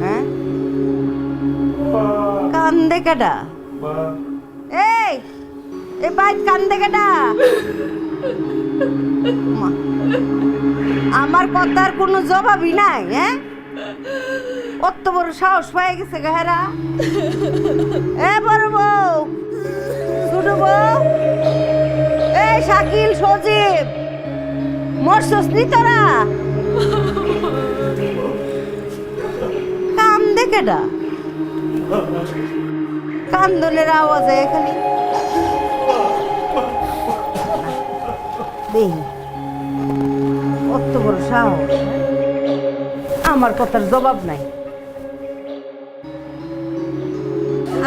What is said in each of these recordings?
হ্যাঁ কান্দে কেডা? এই এই বাইক কান্দে কেডা? মা, আমার কথার কোনো জবাবই নাই। হ্যাঁ কত বড় সাহস পেয়ে গেছে গাহেরা। এ বড় বউ, ছোট বউ, এই শাকিল, সজীব, মরছস নি তোরা? কান্দে কেডা? কান্দনের আওয়াজে খালি দেখি কত বড় সাহস। আমার কথার জবাব নাই।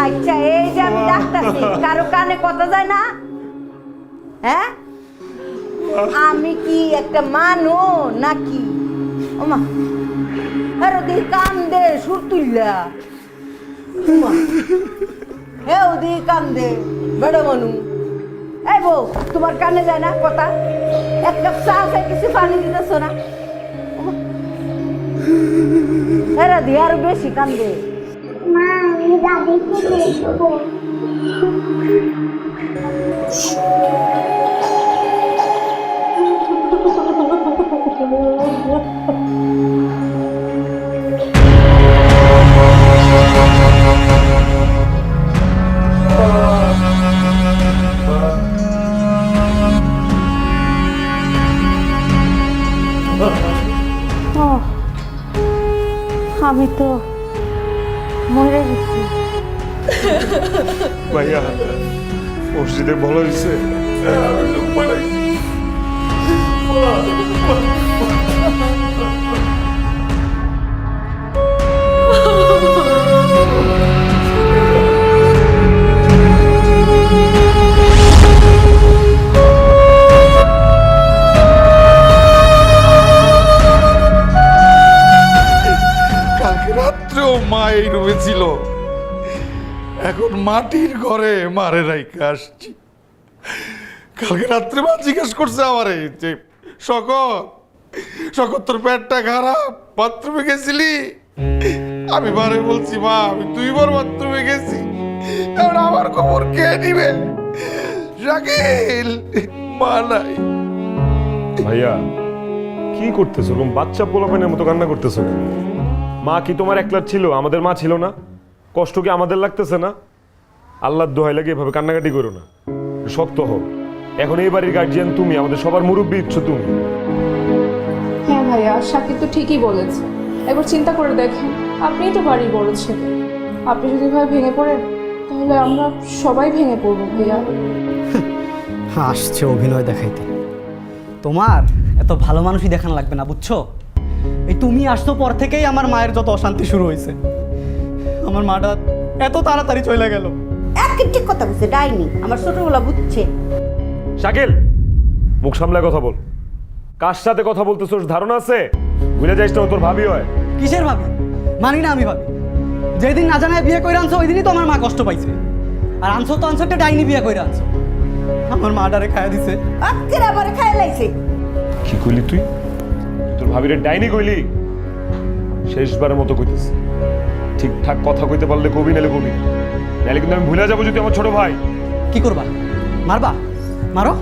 আচ্ছা এই যে আমি ডাকতাছি, কারো কানে কথা যায় না? হ্যাঁ আমি কি একটা মানো নাকি? ওমা আরে দি কান্দে সুর তুইলা। হে ওদি কান্দে বড় মানু। এই বউ, তোমার কানে যায় না কথা? এক কাপ চা খাই কিছু পানি দিতেছ না? এরা দিয়ে আরো বেশি কান্দে। মা আমি দাদিকে দেখবো। আমি তো মরে গেছি। ভাইয়া মসজিদে ভালো হয়েছে। কালকে রাত্রেও মা এই রুমে ছিল, এখন মাটির ঘরে মারে রাইখা আসছি। কালকে রাত্রে মা জিজ্ঞেস করছে আমারে যে শকত তোর পেটটা খারাপ, বাথরুমে গেছিলি? আমি বারে বলছি মা আমি 2 বার বাথরুমে গেছি, এখন আমার খবর কে নিবে? শাকিল মা নাই। ভাইয়া কি করতেছো? এরকম বাচ্চা পোলাপানের মতো কান্না করতেছো কেন? মা কি তোমার একলার ছিল? আমাদের মা ছিল না? কষ্ট কি আমাদের লাগতেছে না? আল্লাহর দোহাই লাগে এভাবে কান্নাকাটি করো না, শক্ত হও। এখন এই বাড়ির গার্জিয়ান তুমি, আমাদের সবার মুরব্বী ইচ্ছ তুমি। হ্যাঁ ভাইয়া, শাকিব তো ঠিকই বলেছে। একবার চিন্তা করে দেখেন, আপনিই তো বাড়ির বড় ছেলে। আপনি যদি ভাই ভেঙে পড়েন তাহলে আমরা সবাই ভেঙে পড়বো ভাইয়া। আসছে অভিনয় দেখাইতে। তোমার এত ভালো মানুষই দেখান লাগবে না, বুঝছো? এই তুমি আসতো পর থেকেই আমার মায়ের যত অশান্তি শুরু হয়েছে। আমার মাটা এত তাড়াতাড়ি চলে গেল। একই ঠিক কথা বলছে, ডাইনি আমার ছোটবেলা বুঝছে। শাকিল মুখ সামলায় কথা বল। কার সাথে কথা বলতেছোস ধারণা আছে? ভুলে যাইস না তোর ভাবি হয়। কিসের ভাবি? মানি না আমি ভাবি। যেদিন না জানায় বিয়ে করে আনছো ওই দিনই তো আমার মা কষ্ট পাইছে। আর আনছো তো আনছো একটা ডাইনি বিয়ে করে আনছো। আমার মাটারে খাইয়া দিছে। আজকের আবার খাই লাইছে। কি কইলি তুই? তোর ভাবিরে ডাইনি কইলি? শেষবারের মতো কইতেছি, ঠিকঠাক কথা কইতে পারলে কবি, নালে কবি, নাহলে কিন্তু আমি ভুলে যাবো যদি আমার ছোট ভাই। কি করবা? মারবা? মারো।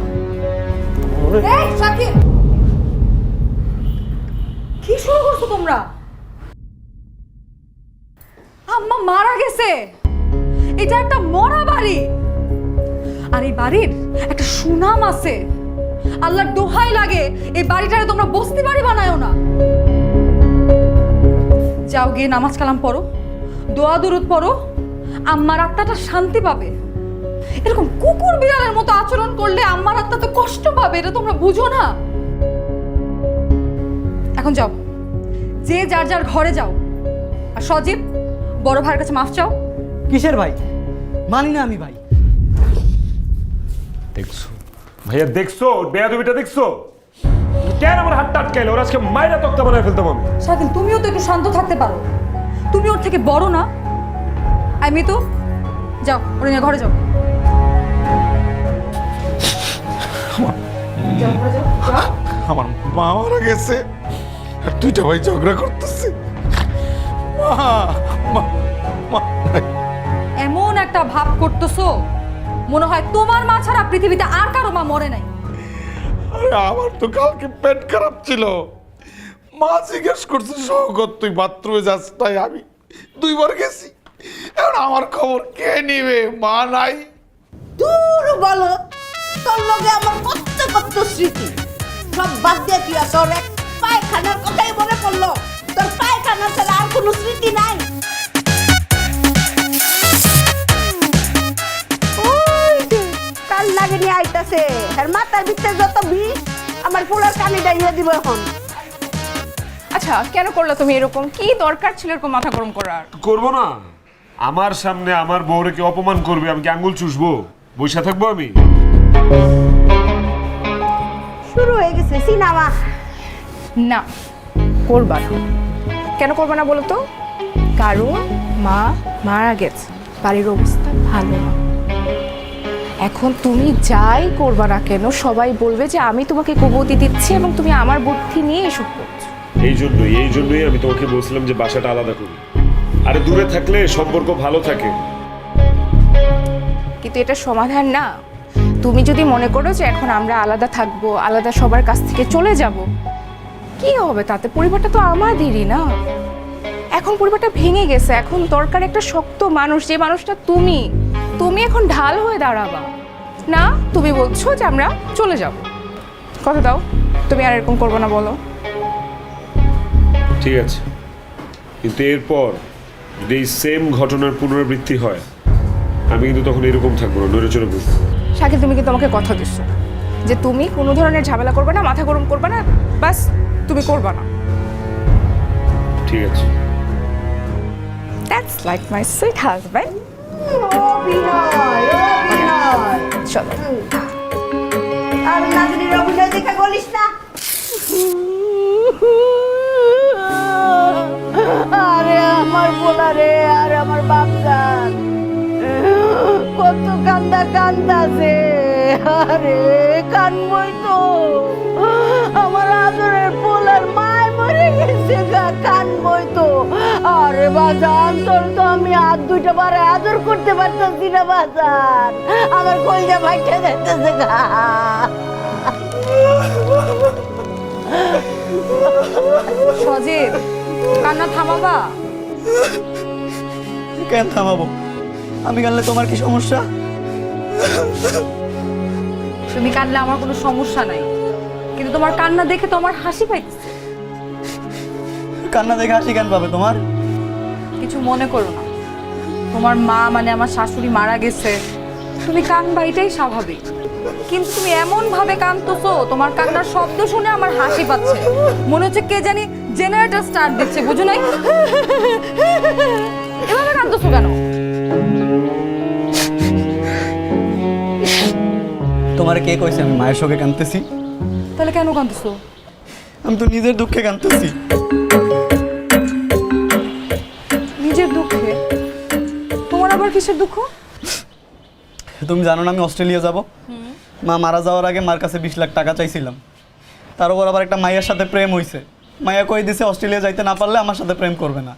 এই শাকিব, কি শুরু করছো তোমরা? আম্মা মারা গেছে, এটা একটা মরা বাড়ি। আর এই বাড়ির একটা সুনাম আছে। আল্লাহর দোহাই লাগে এই বাড়িটারে তোমরা বস্তি বাড়ি বানায়ো না। যাও গিয়ে নামাজ কালাম পড়ো, দোয়া দুরুদ পড়ো, আম্মার আত্মাটা শান্তি পাবে। এরকম কুকুর বিড়ালের মতো আচরণ করলে আম্মার আত্মা তো কষ্ট পাবে, এটা তোমরা বুঝো না? এখন যাও, যে যার যার ঘরে যাও। আর সজীব, বড় ভাইয়ের কাছে মাফ চাও। কিসের ভাই? মানি না আমি ভাই। দেখছো ভাইয়া, দেখছো বেয়াদবিটা দেখছো? কেন আমার হাতটা আটকাইলে? ওর আজকে মাইরা তক্তা বানায় ফেলতাম আমি। শাকিল, তুমিও তো একটু শান্ত থাকতে পারো। তুমি ওর থেকে বড় না? আমি তো যাও, ওর নিয়ে ঘরে যাও। যাও, ঘরে যাও, যাও। আমার মা মারা গেছে আর দুইটা ভাই ঝগড়া করতেছে। মা মা মা নাই। এমন একটা ভাব করতেছো মনে হয় তোমার মা ছাড়া পৃথিবীতে আর কারো মা মরে নাই। আরে আমার তো কালকে পেট খারাপ ছিল, মা জিজ্ঞেস করছে সৌগত তুই বাথরুমে যাস তাই আমি 2 বার গেছি। এখন আমার খবর কে নিবে? মা নাই। দূর বলো, তোর লগে আমার কত কত স্মৃতি সব বাদ দিয়ে তুই তোর এক পায়খানার কথাই মনে পড়লো। তোর পায়খানা ছাড়া আর কোনো স্মৃতি নাই। ওই যে কাল লাগে নিয়ে আইতাছে আর মাথার ভিতরে যত বিষ আমার ফুলের কানে ডাইয়া দিব এখন। আচ্ছা কেন করলে তুমি এরকম? কি দরকার ছিল এরকম মাথা গরম করার? করবো না? আমার সামনে আমার বউরে কি অপমান করবে, আমি কি আঙ্গুল চুষবো? বসে থাকবো আমি? শুরু হয়ে গেছে সিনেমা। না, করবা না। কেন করবা না বলো তো? কারণ মা মারা গেছে, বাড়ির অবস্থা ভালো না। এখন তুমি যাই করবা না কেন সবাই বলবে যে আমি তোমাকে কবুতি দিচ্ছি এবং তুমি আমার বুদ্ধি নিয়ে এসব করছো। এই জন্যই আমি তোমাকে বলছিলাম যে বাসাটা আলাদা করি। আরে দূরে থাকলে সম্পর্ক ভালো থাকে। কিন্তু এটা সমাধান না। তুমি যদি মনে করো যে এখন আমরা আলাদা থাকবো, আলাদা সবার কাছ থেকে চলে যাব, কি হবে তাতে? পরিবারটা তো আমাদেরই না। এখন পরিবারটা ভেঙে গেছে, এখন দরকার একটা শক্ত মানুষ, যে মানুষটা তুমি এখন ঢাল হয়ে দাঁড়াবা। না, তুমি বলছো যে আমরা চলে যাব। কথা দাও তুমি আর এরকম করবো না, বলো। ঠিক আছে, কিন্তু এরপর যদি এই সেম ঘটনার পুনরাবৃত্তি হয় আমি কিন্তু তখন এরকম থাকবো না, নড়ে চড়ে বসবো। শাকিল, তুমি কিন্তু আমাকে কথা দিচ্ছ যে তুমি কোনো ধরনের ঝামেলা করবে না, মাথা গরম করবে না, বাস তুমি করবে না। ঠিক আছে। That's like my sweet husband. অভিনয় অভিনয়। চলো। আর নাজনীর অভিনয় দেখে বলিস না। আরে আমার বলা রে, আর আমার বাপজান কত কান্দাছে। আরে কানবই তো, আমার আদরের পোলার মায় মরে গেছে গা, কানবই তো। আরে বাজান তোর তো আমি আর 2টা বার আদর করতে পারতেছি না বাজান, আমার কলজা ভাইটা যাইতেছে গা। সজীব, কান্না থামাবা? কেন থামাবো? আমি কানলে তোমার কি সমস্যা? তুমি কাঁদলে আমার কোনো সমস্যা নাই, কিন্তু তোমার কান্না দেখে তো আমার হাসি পাইতেছে। কান্না দেখে হাসি কেন পাবে তোমার? কিছু মনে করো না, তোমার মা মানে আমার শাশুড়ি মারা গেছে, তুমি কাঁদবা এটাই স্বাভাবিক। কিন্তু তুমি এমন ভাবে কাঁদতেছো, তোমার কান্নার শব্দ শুনে আমার হাসি পাচ্ছে, মনে হচ্ছে কে জানি জেনারেটর স্টার্ট দিচ্ছে, বুঝো নাই? এভাবে কাঁদতেছো কেন? তোমার কে কইছে আমি মায়ের শোকে কাঁদতেছি? তাহলে কেন কাঁদতেছো? আমি তো নিজের দুঃখে কাঁদতেছি। নিজের দুঃখে? তোমার আবার কিসের দুঃখ? তুমি জানো না আমি অস্ট্রেলিয়া যাব? মা মারা যাওয়ার আগে মার কাছে 20 লাখ টাকা চাইছিলাম। তার উপর আবার একটা মায়ের সাথে প্রেম হইছে। মায়া কই দিছে অস্ট্রেলিয়া যাইতে না পারলে আমার সাথে প্রেম করবে না।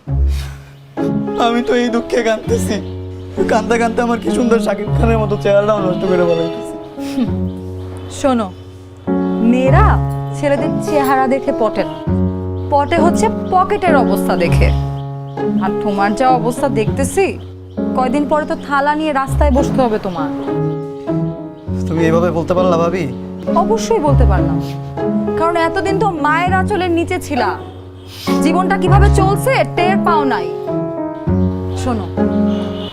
আমি তো এই দুঃখে কাঁদতেছি। কাঁদতে কাঁদতে আমার কি সুন্দর শাকিব খানের মতো চেহারাটাও নষ্ট করে বলাইতেছি। শোনো, মেয়েরা ছেলেদের চেহারা দেখে পটে না, পটে হচ্ছে পকেটের অবস্থা দেখে। আর তোমার যা অবস্থা দেখতেছি, কয়দিন পরে তো থালা নিয়ে রাস্তায় বসতে হবে তোমার। তুমি এইভাবে বলতে পারলা ভাবি? অবশ্যই বলতে পারলাম, কারণ এতদিন তো মায়ের আঁচলের নিচে ছিলা, জীবনটা কিভাবে চলছে টের পাও নাই। শোনো,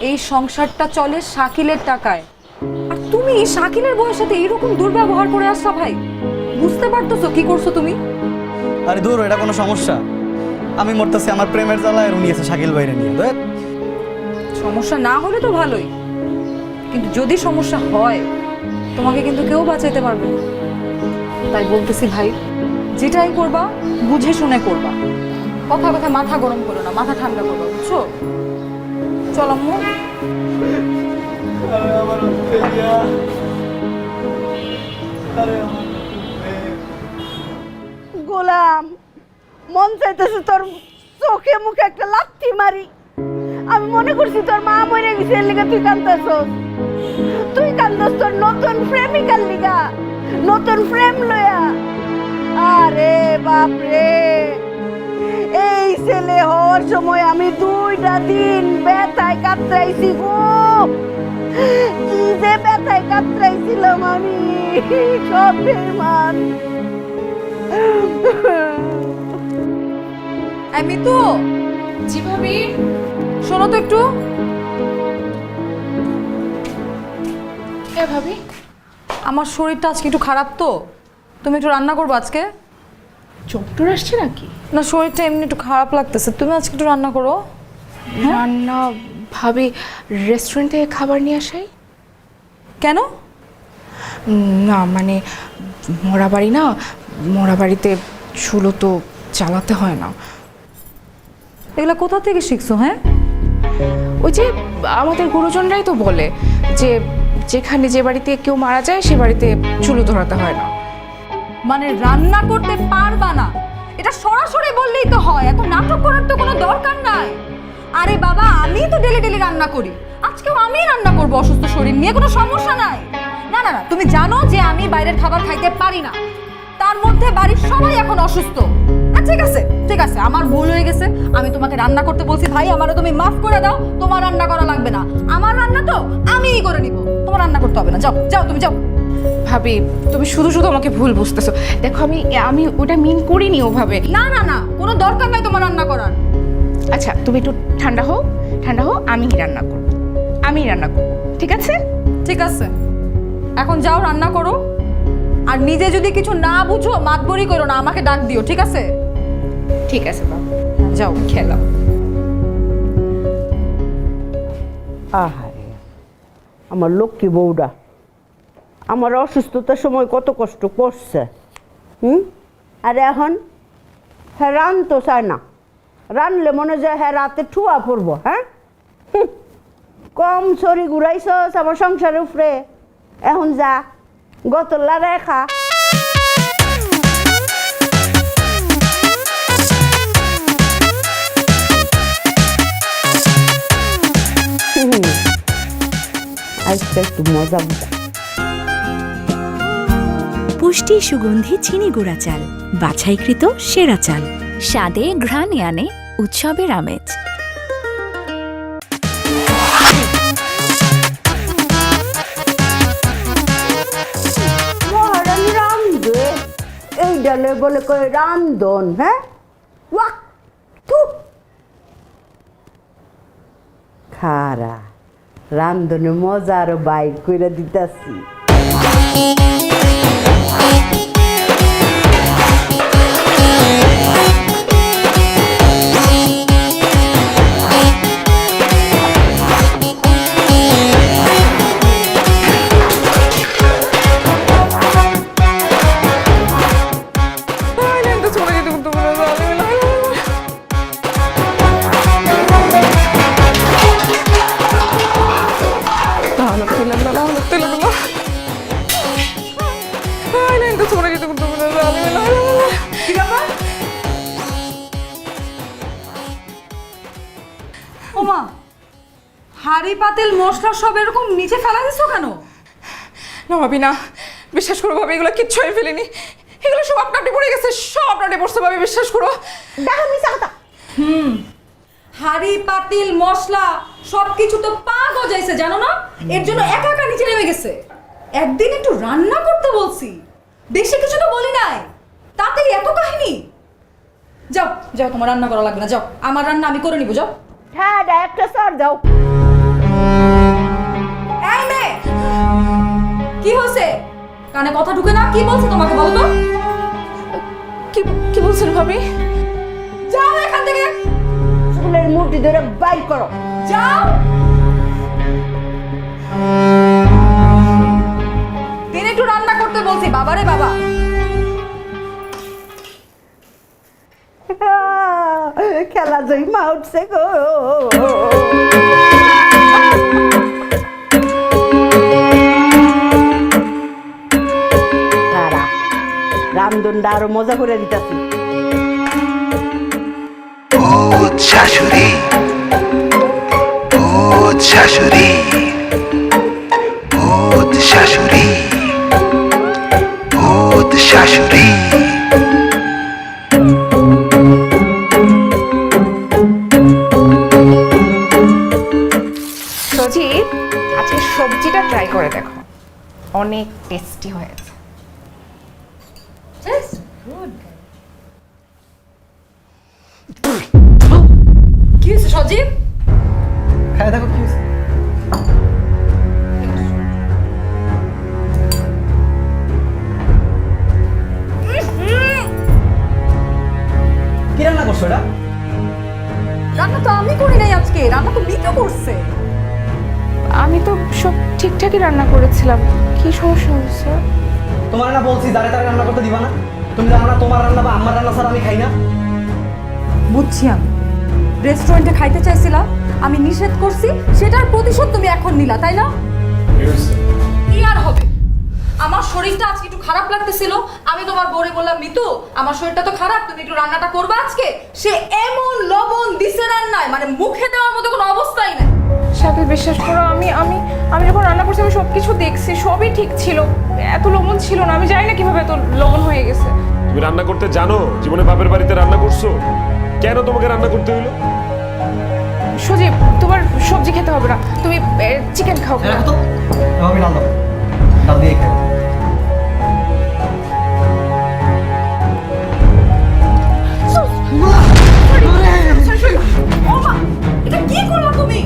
এই সংসারটা চলে শাকিলের টাকায়, আর তুমি শাকিলের বউয়ের সাথে এরকম দুর্ব্যবহার করে আসছো ভাই, বুঝতে পারতেছো কি করছো তুমি? আরে দূর, এটা কোনো সমস্যা? আমি মরতেছি আমার প্রেমের জ্বালায়, আর উনি এসে শাকিল বাইরে নিয়ে দেখ। সমস্যা না হলে তো ভালোই, কিন্তু যদি সমস্যা হয় তোমাকে কিন্তু কেউ বাঁচাইতে পারবে না। তাই বলতেছি ভাই, যেটাই করবা বুঝে শুনে করবা, কথা কথা মাথা গরম করো না, মাথা ঠান্ডা করবা, বুঝছো? চলো আম্মু। আমার অস্ট্রেলিয়া, আরে আমার গোলাম, মন চাইতেছে তোর চোখে মুখে একটা লাথি মারি। আমি মনে করছি তোর মা মরে গেছে, এর লিগা তুই কান্দতেছস। তুই কান্দস তোর নতুন প্রেমিকার লিগা, নতুন প্রেম লয়া। আরে বাপ রে, এই ছেলে হওয়ার সময় আমি 2টা দিন ব্যথায় কাতরাইছি গো। কি যে ব্যথায় কাতরাইছিলাম আমি, সব বেমান। আমি তো জি ভাবি। শোনো তো একটু। হ্যাঁ ভাবি। আমার শরীরটা আজকে একটু খারাপ, তো তুমি একটু রান্না করবো আজকে। ডক্টর আসছে নাকি? না, শরীরটা এমনি একটু খারাপ লাগতেছে, তুমি আজকে একটু রান্না করো। রান্না ভাবি রেস্টুরেন্ট থেকে খাবার নিয়ে আসাই? কেন? না মানে মরা বাড়ি না, মরা বাড়িতে চুলো তো চালাতে হয় না। এগুলো কোথা থেকে শিখছো? হ্যাঁ, ওই যে আমাদের গুরুজনরাই তো বলে যে যেখানে যে বাড়িতে কেউ মারা যায় সে বাড়িতে চুলো ধরাতে হয় না। মানে রান্না করতে পারবা না, এটা সরাসরি বললেই তো হয়, এত নাটক করার তো কোনো দরকার নাই। আরে বাবা, আমি তো ডেলি ডেলি রান্না করি, আজকেও আমি রান্না করবো অসুস্থ শরীর নিয়ে, কোনো সমস্যা নাই। না না না, তুমি জানো যে আমি বাইরের খাবার খাইতে পারি না, তার মধ্যে বাড়ির সবাই এখন অসুস্থ। ঠিক আছে ঠিক আছে, আমার ভুল হয়ে গেছে, আমি তোমাকে রান্না করতে বলছি ভাই, আমারও তুমি মাফ করে দাও, তোমার রান্না করা লাগবে না, আমার রান্না তো আমিই করে নিব, তোমার রান্না করতে হবে না। যাও যাও, তুমি যাও। ভাবি তুমি শুধু শুধু আমাকে ভুল বুঝতেছো। দেখো আমি আমি ওটা মিন করিনি ওভাবে। না না না, কোনো দরকার নাই তোমার রান্না করার। আচ্ছা তুমি একটু ঠান্ডা হও, ঠান্ডা হও, আমি রান্না করব, আমি রান্না করব, ঠিক আছে? ঠিক আছে, এখন যাও রান্না করো, আর নিজে যদি কিছু না বুঝো মাতবরি করো না, আমাকে ডাক দিও, ঠিক আছে? ঠিক আছে বাবা, যাও খেলাম। আহারে, আমার লক্ষ্মী বউটা আমার অসুস্থতার সময় কত কষ্ট করছে। আর এখন হ্যাঁ রানতো চায় না, রানলে মনে যায় হ্যাঁ রাতে ঠুয়া পড়বো। হ্যাঁ, কম ছড়ি ঘুরাইছস আমার সংসারের উপরে, এখন যা গতলা রেখা। আজকে একটু মজা বুঝা। পুষ্টি সুগন্ধি চিনি গুঁড়া চাল, বাছাইকৃত সেরা চাল, স্বাদে ঘ্রাণে আনে উৎসবের আমেজ। মহারানী রান্ধে, এই ডালে বলে কয় রান্ধন। হ্যাঁ, ওয়াক থু, খারা রান্ধনে মজা আরো বাইর করে দিতাছি। ওমা, হাড়ি পাতিল মশলা সব এরকম নিচে ফেলা দিছো কেন? না ভাবি না, বিশ্বাস করো ভাবি এগুলো কিচ্ছু আমি ফেলিনি, এগুলো সব আপনি পড়ে গেছে, সব আপনার পড়ছে ভাবি, বিশ্বাস করো। দেখো মিশা কথা। হাড়ি পাতিল মশলা সবকিছু তো পা গজাইছে, জানো না? এর জন্য একা একা নিচে নেমে গেছে। একদিন একটু রান্না করতে বলছি, বেশি কিছু তো বলি নাই, তাতেই এত কাহিনী। যাও যাও, তোমার রান্না করা লাগবে না, যাও, আমার রান্না আমি করে নিব, যাও। হ্যাঁ, একটা সর দাও। এই মেয়ে, কি হয়েছে? কানে কথা ঢুকে না? কি বলছে তোমাকে বলো তো? কি কি বলছেন ভাবি? যাও এখান থেকে, চুলের মুঠি ধরে বাইর করো। যাও। দিন একটু রান্না করতে বলছি, বাবারে বাবা। খেলা জয় মা উঠছে গো। রামদনটা আরো মজা করে দিতেছি। ভূত শাশুড়ি, ভূত শাশুড়ি, ভূত শাশুড়ি, ভূত শাশুড়ি। সজীব, আজকে সবজিটা ট্রাই করে দেখো, অনেক টেস্টি হয়েছে। কি হয়েছে সজীব? খাই দেখো কি হয়েছে। কি রান্না করছো এটা? রান্না তো আমি করি নাই আজকে, রান্না তো মিতু করছে। আমি তো সব ঠিকঠাকই রান্না করেছিলাম, কি সমস্যা হয়েছে? তোমার না বলছি দাঁড়ে দাঁড়ে রান্না করতে দিবা না? তুমি জানো না তোমার রান্না বা আমার রান্না ছাড়া আমি খাই না? বুঝছি আমি, রেস্টুরেন্টে খাইতে চাইছিলা, আমি নিষেধ করছি, সেটার প্রতিশোধ তুমি এখন নিলা, তাই না? কি আর হবে, আমার শরীরটা আজকে একটু খারাপ লাগতেছিল, আমি তোমার বউরে বললাম মিতু আমার শরীরটা তো খারাপ, তুমি একটু রান্নাটা করবে আজকে। সে এমন লবণ দিছে রান্নায়, মানে মুখে দেওয়ার মতো কোনো অবস্থাই নাই। শাকিল, বিশ্বাস করো, আমি আমি আমি যখন রান্না করছি আমি সবকিছু দেখছি, সবই ঠিক ছিল, এত লবণ ছিল না, আমি জানি না কিভাবে এত লবণ হয়ে গেছে। তুমি রান্না করতে জানো? জীবনে বাপের বাড়িতে রান্না করছো, কেন তোমাকে রান্না করতে হইলো? সজীব, তোমার সবজি খেতে হবে না, তুমি চিকেন খাও। রাখো তো, আমি ডাল দেবো, ডাল দিয়ে খাই। ও মা, এটা কি করলা তুমি?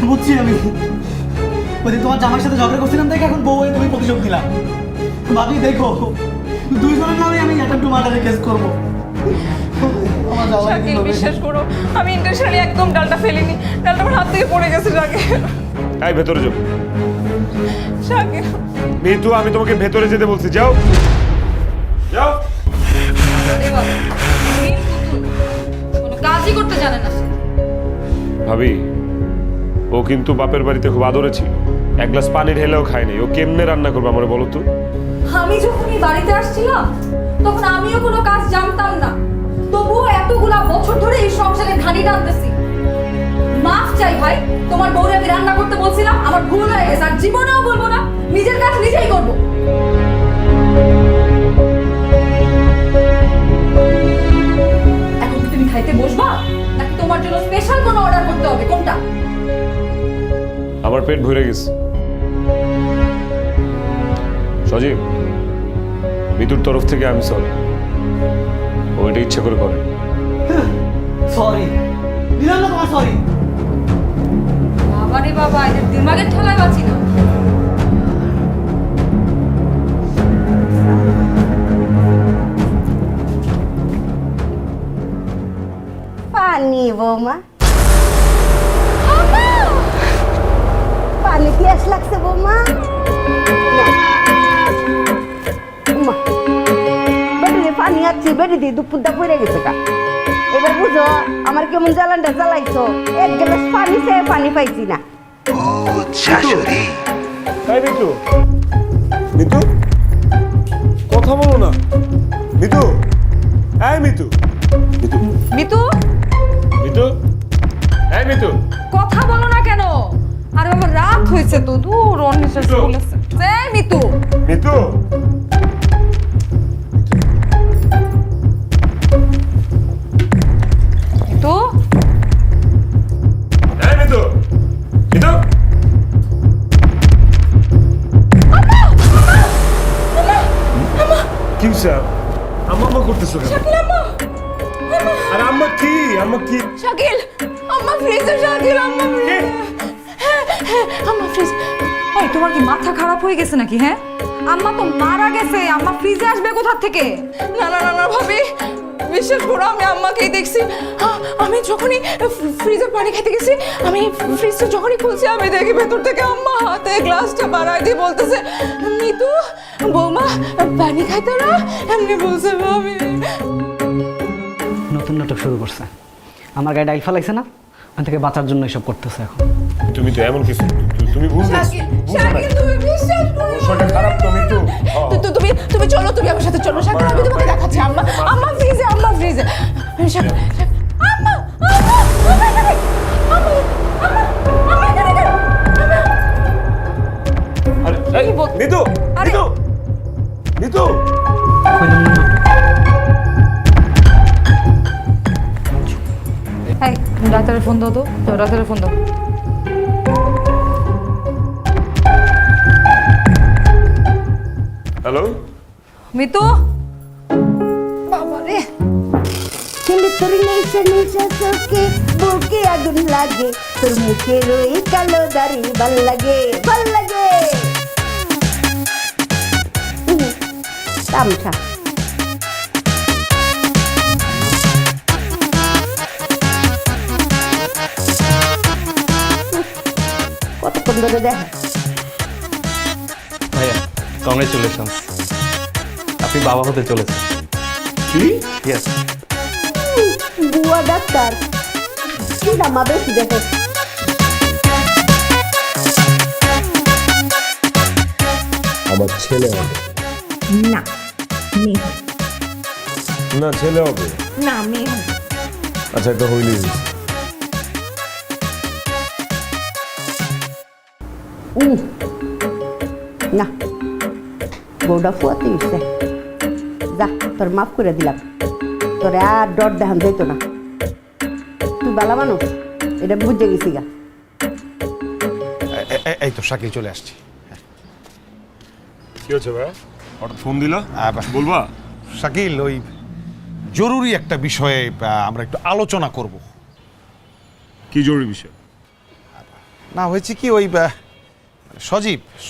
বুঝছি আমি, ওই দিন তোমার জামাইয়ের সাথে ঝগড়া করছিলাম দেখে এখন বউ হয়ে তুমি প্রতিশোধ দিলা। ভাবি দেখো, দুইজনের নামে আমি অ্যাটেম্পট টু মার্ডারের কেস করবো। আমার যাওয়া শাকিল, বিশ্বাস করো, আমি ইন্টেনশনালি একদম ডালটা ফেলিনি, ডালটা আমার হাত থেকে পড়ে গেছে। শাকিল, এই ভেতরে যাও। শাকিল, মিতু, আমি তোমাকে ভেতরে যেতে বলছি, যাও যাও। কোনো কাজই করতে জানে না সে। ভাবি, ও কিন্তু বাপের বাড়িতে খুব আদরে ছিল, এক গ্লাস পানি ঢেলেও খায়নি। ও কেমনে রান্না করবে আমার বলো তো? আমি যখন এই বাড়িতে আসছিলাম তখন আমিও কোনো কাজ জানতাম না, তবুও এতগুলা বছর ধরে এই সংসারে ঘানি টানতেছি। মাফ চাই ভাই, তোমার বউরে আমি রান্না করতে বলছিলাম, আমার ভুল হয়ে গেছে, আর জীবনেও বলবো না, নিজের কাজ নিজেই করবো। এখন কি তুমি খাইতে বসবা, নাকি তোমার জন্য স্পেশাল কোনো অর্ডার করতে হবে, কোনটা? আমার পেট ভরে গেছে। সজীব, মিতুর তরফ থেকে আমি সরি, ও এটা ইচ্ছা করে করে। সরি দিলাম না তোমার সরি। বাবা রে বাবা, এদের দিমাগের ঠেলায় বাঁচি না। পানি বৌমা, পানি পিয়াস লাগছে বৌমা। বেটি পানি আছে, বেটি দিয়ে দুপুরটা পড়ে গেছে কা। এবার বুঝো আমার কেমন জ্বালানটা জ্বালাইছো, এক গ্লাস পানি চেয়ে পানি পাইছি না। ভূত শাশুড়ি, এই মিতু, মিতু, কথা বলো না। মিতু, এই মিতু, মিতু, মিতু, মিতু, এই মিতু, কথা বলো না কেন? আরে বাবা, রাত হয়েছে তো, দূর অন্য শেষে বলেছে। এই মিতু, মিতু, মিতু, এই মিতু, মিতু। কি হইছে? আম্মা আম্মা করতেছো কেন? আরে আম্মা কি? আম্মা কি? শাকিল, আম্মা ফ্রিজে, শাকিল, আম্মা ফ্রিজে, আম্মা ফ্রিজ। ওই তোমার কি মাথা খারাপ হয়ে গেছে নাকি? হ্যাঁ, আম্মা তো মারা গেছে, আম্মা ফ্রিজে আসবে কোথা থেকে? না না না না ভাবি, বিশ্বাস করো, আমি আম্মাকেই দেখছি। আমি যখনই ফ্রিজে পানি খেতে গেছি, আমি ফ্রিজটা যখনই খুলছি, আমি দেখি ভেতর থেকে আম্মা হাতে গ্লাসটা বাড়াই দিয়ে বলতেছে, মিতু বৌমা পানি খাইতে না, এমনি বলছে। ভাবি নতুন নাটক শুরু করছে, আমার গায়ে ডাইল ফেলাইছে না, ওখান থেকে বাঁচার জন্য এসব করতেছে এখন। তুমি তো এমন কিছু তুমি বুঝছো তুমি বিশ্বাস করো শরীরটা খারাপ তো মিতু তুমি চলো, তুমি আমার সাথে চলো শাকিল, আমি তোমাকে দেখাচ্ছি। আম্মা ফ্রিজে, আম্মা ফ্রিজে। আম্মা আরে এই মিতু মিতু মিতু কইলাম না? এই ডাক্তারে ফোন দাও তো, ডাক্তারে ফোন দাও। হ্যালো মিতু, বাবা রে, ছেলে তোর নেশা নেশা চোখে বুকে আগুন লাগে, তোর মুখের ওই কালো দাড়ি ভাল লাগে, ভাল লাগে। তামসা কতক্ষণ ধরে দেখা। ভাইয়া কংগ্রেচুলেশন, আপনি বাবা হতে চলেছেন। কি ইয়েস। বুয়া ডাক্তার চিন্তা মা বেশি দেখে। আমার ছেলে হবে না মেয়ে হবে। না ছেলে হবে না মেয়ে হবে। আচ্ছা একটা হইলি না বউটা ফুয়াতে গেছে, যা তোর মাফ করে দিলাম, তোরে আর ডর দেখান যাইত না। তুই বালা মানুষ, এটা বুঝে গেছি গা। এই তো শাকিল চলে আসছি। কি হচ্ছে ভাই হঠাৎ ফোন দিলা বলবা শাকিল, ওই জরুরি একটা বিষয়ে আমরা একটু আলোচনা করব। কি জরুরি বিষয়? না হয়েছে কি, ওই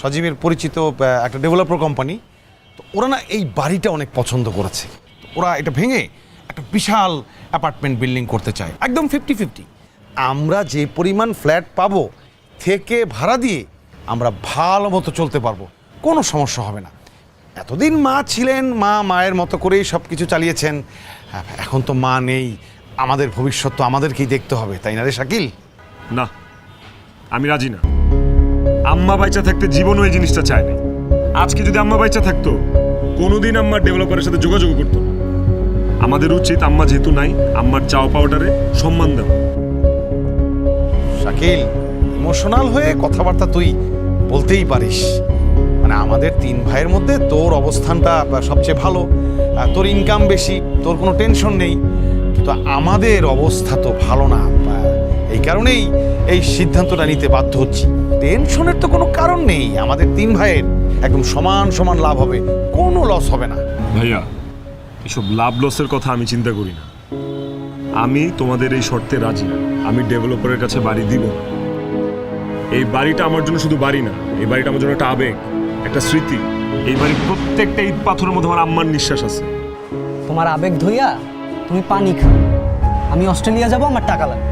সজীবের পরিচিত একটা ডেভেলপার কোম্পানি, তো ওরা না এই বাড়িটা অনেক পছন্দ করেছে। ওরা এটা ভেঙে একটা বিশাল অ্যাপার্টমেন্ট বিল্ডিং করতে চায়, একদম 50-50। আমরা যে পরিমাণ ফ্ল্যাট পাবো থেকে ভাড়া দিয়ে আমরা ভালো মতো চলতে পারবো, কোনো সমস্যা হবে না। এতদিন মা ছিলেন, মায়ের মতো করেই সব কিছু চালিয়েছেন। এখন তো মা নেই, আমাদের ভবিষ্যৎ তো আমাদেরকেই দেখতে হবে, তাই না রে শাকিল? না আমি রাজি না। আম্মা বাইচা থাকতে জীবনও এই জিনিসটা চায় না। আজকে যদি আম্মা বাইচা থাকতো কোনোদিন আম্মার ডেভেলপারের সাথে যোগাযোগ করতো না। আমাদের উচিত আম্মা যেহেতু নাই, আম্মার চাওয়া পাওয়াটারে সম্মান দেওয়া। শাকিল, ইমোশনাল হয়ে কথাবার্তা তুই বলতেই পারিস। মানে আমাদের 3 ভাইয়ের মধ্যে তোর অবস্থানটা সবচেয়ে ভালো, তোর ইনকাম বেশি, তোর কোনো টেনশন নেই। কিন্তু আমাদের অবস্থা তো ভালো না, এই কারণেই এই সিদ্ধান্তটা নিতে বাধ্য হচ্ছি। টেনশনের তো কোনো কারণ নেই, আমাদের 3 ভাইয়ের একদম সমান সমান লাভ হবে, কোনো লস হবে না। ভাইয়া এসব লাভ লসের কথা আমি চিন্তা করি না। আমি তোমাদের এই শর্তে রাজি না। আমি ডেভেলপারের কাছে বাড়ি দিব না। এই বাড়িটা আমার জন্য শুধু বাড়ি না, এই বাড়িটা আমার জন্য একটা আবেগ, একটা স্মৃতি। এই বাড়ির প্রত্যেকটা ইট পাথরের মধ্যে আমার আম্মার নিঃশ্বাস আছে। তোমার আবেগ ধইয়া তুমি পানি খাও। আমি অস্ট্রেলিয়া যাব, আমার টাকা লাগবে।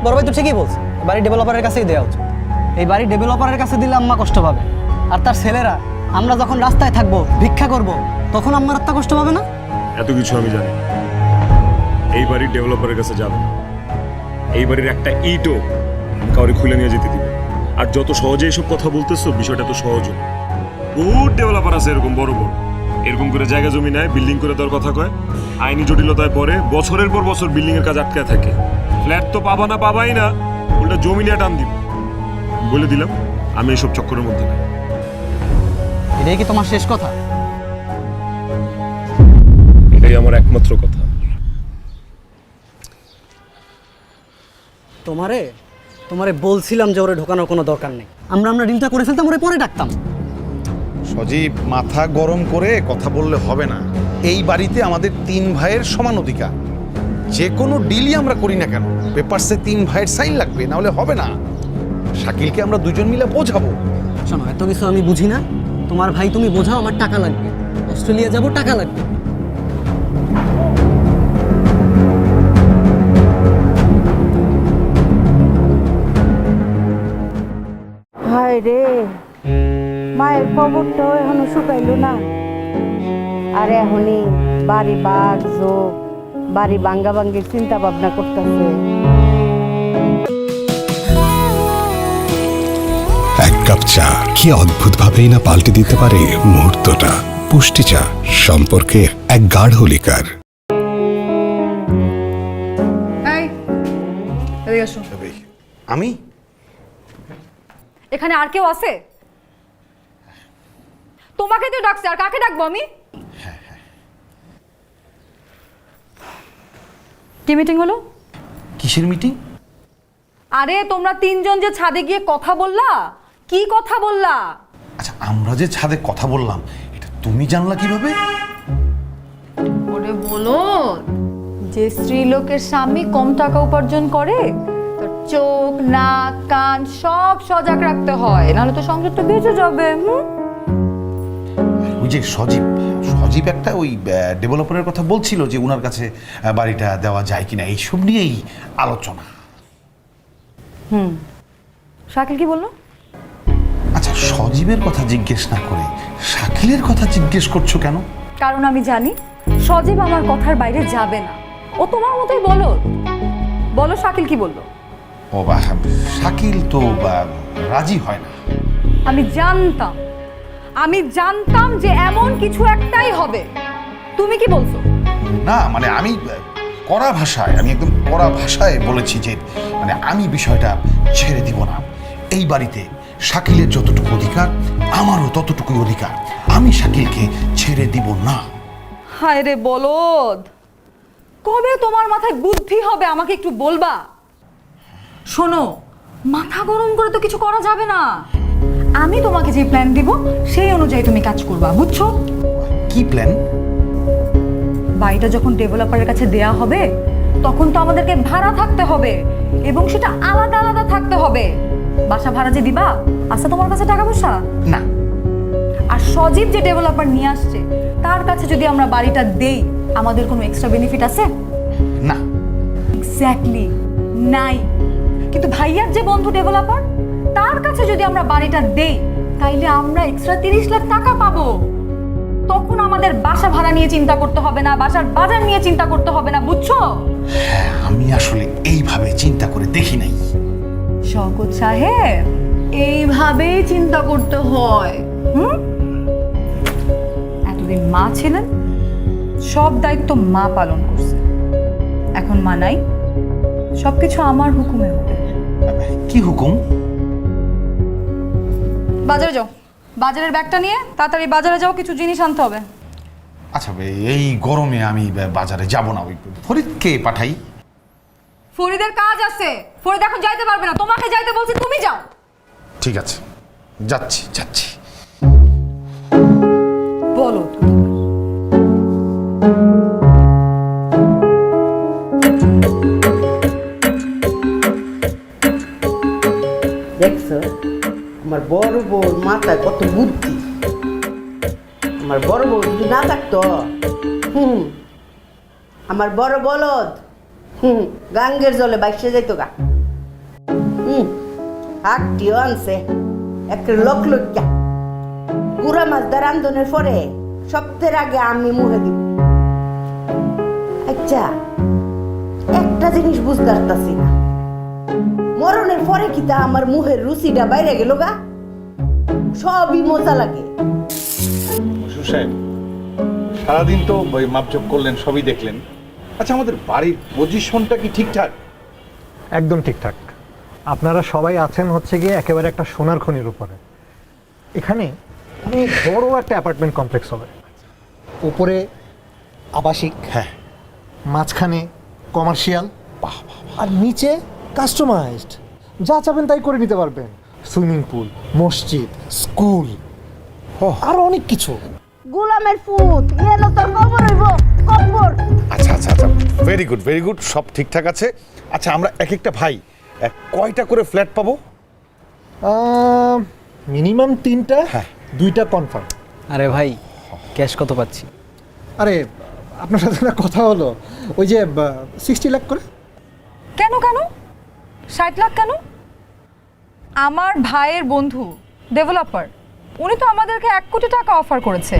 বড় ভাই তো ঠিকই বলছে, বাড়ি ডেভেলপারের কাছেই দেওয়া উচিত। এই বাড়ি ডেভেলপারের কাছে দিলে আম্মা কষ্ট পাবে, আর তার ছেলেরা আমরা যখন রাস্তায় থাকবো, ভিক্ষা করব, তখন আম্মার আত্মা কষ্ট পাবে না? এত কিছু আমি জানি। এই বাড়ির ডেভেলপারের কাছে যাবে না। এই বাড়ির একটা ইটও আমি কাউরে খুলে নিয়ে যেতে দিব। আর যত সহজে এইসব কথা বলতেছো, বিষয়টা তো সহজ। বহুত ডেভেলপার আছে এরকম বড় বড়, এরকম করে জায়গা জমি নেয়, বিল্ডিং করে দেওয়ার কথা কয়। আইনি জটিলতায় পরে বছরের পর বছর বিল্ডিং এর কাজ আটকে থাকে। ফ্ল্যাট তো পাবাই না, উল্টা জমি নিয়ে টান দিব। বলে দিলাম আমি এসব চক্করের মধ্যে নাই। এটাই কি তোমার শেষ কথা? এটাই আমার একমাত্র কথা। তোমারে বলছিলাম যে ওরে ঢোকানোর কোনো দরকার নেই। আমরা ডিলটা করে ফেলতাম, ওরে পরে ডাকতাম। সজীব, মাথা গরম করে কথা বললে হবে না। এই বাড়িতে আমাদের 3 ভাইয়ের সমান অধিকার। যে কোনো ডিলই আমরা করি না কেন, পেপারসে 3 ভাইয়ের সাইন লাগবে, না হলে হবে না। শাকিলকে আমরা 2জন মিলে বোঝাবো। শোনো, এত কিছু আমি বুঝি না। তোমার ভাই তুমি বোঝাও, আমার টাকা লাগবে। অস্ট্রেলিয়া যাব, টাকা লাগবে। হায় রে, মায়ের খবরটাও এখনো শুকাইলো না। আর এখনই বাড়ি বাঘ যোগ, বাড়ি ভাঙ্গা ভাঙ্গির চিন্তা ভাবনা করতেছে। কাপ চা কি অদ্ভুতভাবেই না পাল্টে দিতে পারে মুহূর্তটা। পুষ্টি চা, সম্পর্কের এক গাঢ় লিকার। এই এদিকে আসো। আমি এখানে আর কেউ আছে? তোমাকে তো ডাকছে, আর কাকে ডাকবো আমি? কি মিটিং হলো? কিসের মিটিং? আরে তোমরা তিনজন যে ছাদে গিয়ে কথা বললা, কি কথা বললা? আচ্ছা, আমরা যে ছাদে কথা বললাম এটা তুমি জানলা কিভাবে? ওরে বলো, যে স্ত্রীলোকের স্বামী কম টাকা উপার্জন করে তার চোখ, নাক, কান সব সজাগ রাখতে হয়, নাহলে তো সংসারটা বেঁচে যাবে। ওই যে সজীব একটা ওই ডেভেলপারের কথা বলছিল যে ওনার কাছে বাড়িটা দেওয়া যায় কিনা, এইসব নিয়েই আলোচনা। শাকিল কি বললো? আচ্ছা, সজীবের কথা জিজ্ঞেস না করে শাকিলের কথা জিজ্ঞেস করছো কেন? কারণ আমি জানি সজীব আমার কথার বাইরে যাবে না। ও তোমার মতোই বলো। বলো শাকিল কি বললো? ও বা, শাকিল তো রাজি হয় না। আমি জানতাম যে এমন কিছু একটাই হবে। তুমি কি বলছো? না মানে আমি একদম কড়া ভাষায় বলেছি যে মানে আমি বিষয়টা ছেড়ে দিব না। এই বাড়িতে শাকিলের যতটুকু অধিকার আমারও ততটুকুই অধিকার। আমি শাকিলকে ছেড়ে দিব না। হায় রে বলদ, কবে তোমার মাথায় বুদ্ধি হবে আমাকে একটু বলবা? শোনো, মাথা গরম করে তো কিছু করা যাবে না। আমি তোমাকে যে প্ল্যান দিব সেই অনুযায়ী তুমি কাজ করবা, বুঝছো? কি প্ল্যান? বাড়িটা যখন ডেভেলপারের কাছে দেয়া হবে তখন তো আমাদেরকে ভাড়া থাকতে হবে, এবং সেটা আলাদা আলাদা থাকতে হবে। বাসা ভাড়া যে দিবা, আচ্ছা তোমার কাছে টাকা পয়সা না। আর সজীব যে ডেভেলপার নিয়ে আসছে তার কাছে যদি আমরা বাড়িটা দেই, আমাদের কোনো এক্সট্রা বেনিফিট আছে? না। এক্স্যাক্টলি, নাই। কিন্তু ভাইয়ার যে বন্ধু ডেভেলপার, তার কাছে যদি আমরা বাড়িটা দেই তাইলে আমরা এক্সট্রা 30 লাখ টাকা পাবো। তখন আমাদের বাসা ভাড়া নিয়ে চিন্তা করতে হবে না, বাসার বাজার নিয়ে চিন্তা করতে হবে না, বুঝছো? হ্যাঁ, আমি আসলে এইভাবে চিন্তা করে দেখি নাই। শওকত সাহেব, এইভাবেই চিন্তা করতে হয়। এতদিন মা ছিলেন, সব দায়িত্ব মা পালন করছে। এখন মা নাই, সবকিছু আমার হুকুমে হবে। কি হুকুম? বাজারে যাও, বাজারের ব্যাগটা নিয়ে তাড়াতাড়ি বাজারে যাও, কিছু জিনিস আনতে হবে। আচ্ছা, এই গরমে আমি বাজারে যাব না, ওই ফরিদকে পাঠাই। ফরিদের কাজ আছে, ফরিদ এখন যাইতে পারবে না, তোমাকে যাইতে বলছি, তুমি যাও। ঠিক আছে, যাচ্ছি। বলো। দেখছো আমার বড় বউর মাথায় কত বুদ্ধি। আমার বড় বউ যদি না থাকতো, আমার বড় বলদ গাঙ্গের জলে বাইসে যাইতো গা। হাটটিও আনছে একটা লক্ষ্যা গুড়া মাছ দা রান্ধনের পরে সপ্তাহের আগে আমি মুখে দিব। আচ্ছা, একটা জিনিস বুঝতে পারতাছি না, মরণের পরে কি তা আমার মুখের রুচিটা বাইরে গেল গা? সবই মজা লাগে। সাহেব, সারাদিন তো মাপজোপ করলেন, সবই দেখলেন। আচ্ছা, আমাদের বাড়ির পজিশনটা কি ঠিকঠাক? একদম ঠিকঠাক। আপনারা সবাই আছেন হচ্ছে গিয়ে একেবারে একটা সোনার খনির উপরে। এখানে অনেক বড় একটা অ্যাপার্টমেন্ট কমপ্লেক্স হবে। উপরে আবাসিক, হ্যাঁ, মাঝখানে কমার্শিয়াল, আর নিচে কাস্টমাইজড। যা চাবেন তাই করে নিতে পারবেন। সুইমিং পুল, মসজিদ, স্কুল, আরো অনেক কিছু। গোলামের ফুট এলো তোর কবর হইব কবর। আচ্ছা, ভেরি গুড, সব ঠিকঠাক আছে। আচ্ছা, আমরা এক একটা ভাই কয়টা করে ফ্ল্যাট পাবো? মিনিমাম 3টা, হ্যাঁ। 2টা কনফার্ম। আরে ভাই, ক্যাশ কত পাচ্ছি? আরে আপনার সাথে না কথা হলো, ওই যে 60 লাখ করে। কেন 60 লাখ কেন? আমার ভাইয়ের বন্ধু ডেভেলপার, উনি তো আমাদেরকে 1 কোটি টাকা অফার করেছে।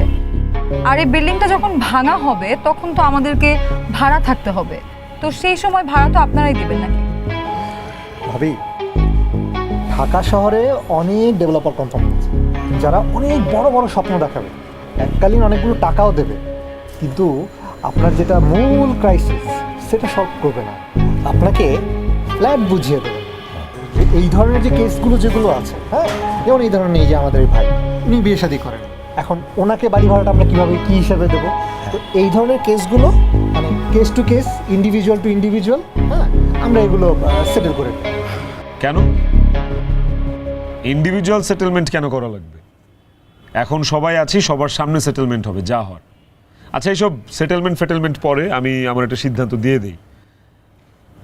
আর এই বিল্ডিংটা যখন ভাঙা হবে তখন তো আমাদেরকে ভাড়া থাকতে হবে, তো সেই সময় ভাড়া তো আপনারাই দিবেন নাকি? ভাবি, ঢাকা শহরে অনেক ডেভেলপার কোম্পানি আছে যারা অনেক বড় বড় স্বপ্ন দেখাবে, এককালীন অনেকগুলো টাকাও দেবে, কিন্তু আপনার যেটা মূল ক্রাইসিস সেটা সলভ করবে না, আপনাকে ফ্ল্যাট বুঝিয়ে দেবে। যে এই ধরনের যে কেসগুলো যেগুলো আছে, হ্যাঁ, যেমন এই ধরনের এই যে আমাদের এই ভাই উনি বিয়ে শাদী করেন, এখন ওনাকে বাড়ি ভাড়াটা আমরা কীভাবে কী হিসাবে দেবো? তো এই ধরনের কেসগুলো মানে case to case, individual to individual, হ্যাঁ, আমরা এগুলো সেটেল করে দিই। কেন ইন্ডিভিজুয়াল সেটেলমেন্ট কেন করা লাগবে? এখন সবাই আছি, সবার সামনে সেটেলমেন্ট হবে যা হওয়ার। আচ্ছা, এইসব সেটেলমেন্ট পরে আমি আমার একটা সিদ্ধান্ত দিয়ে দিই।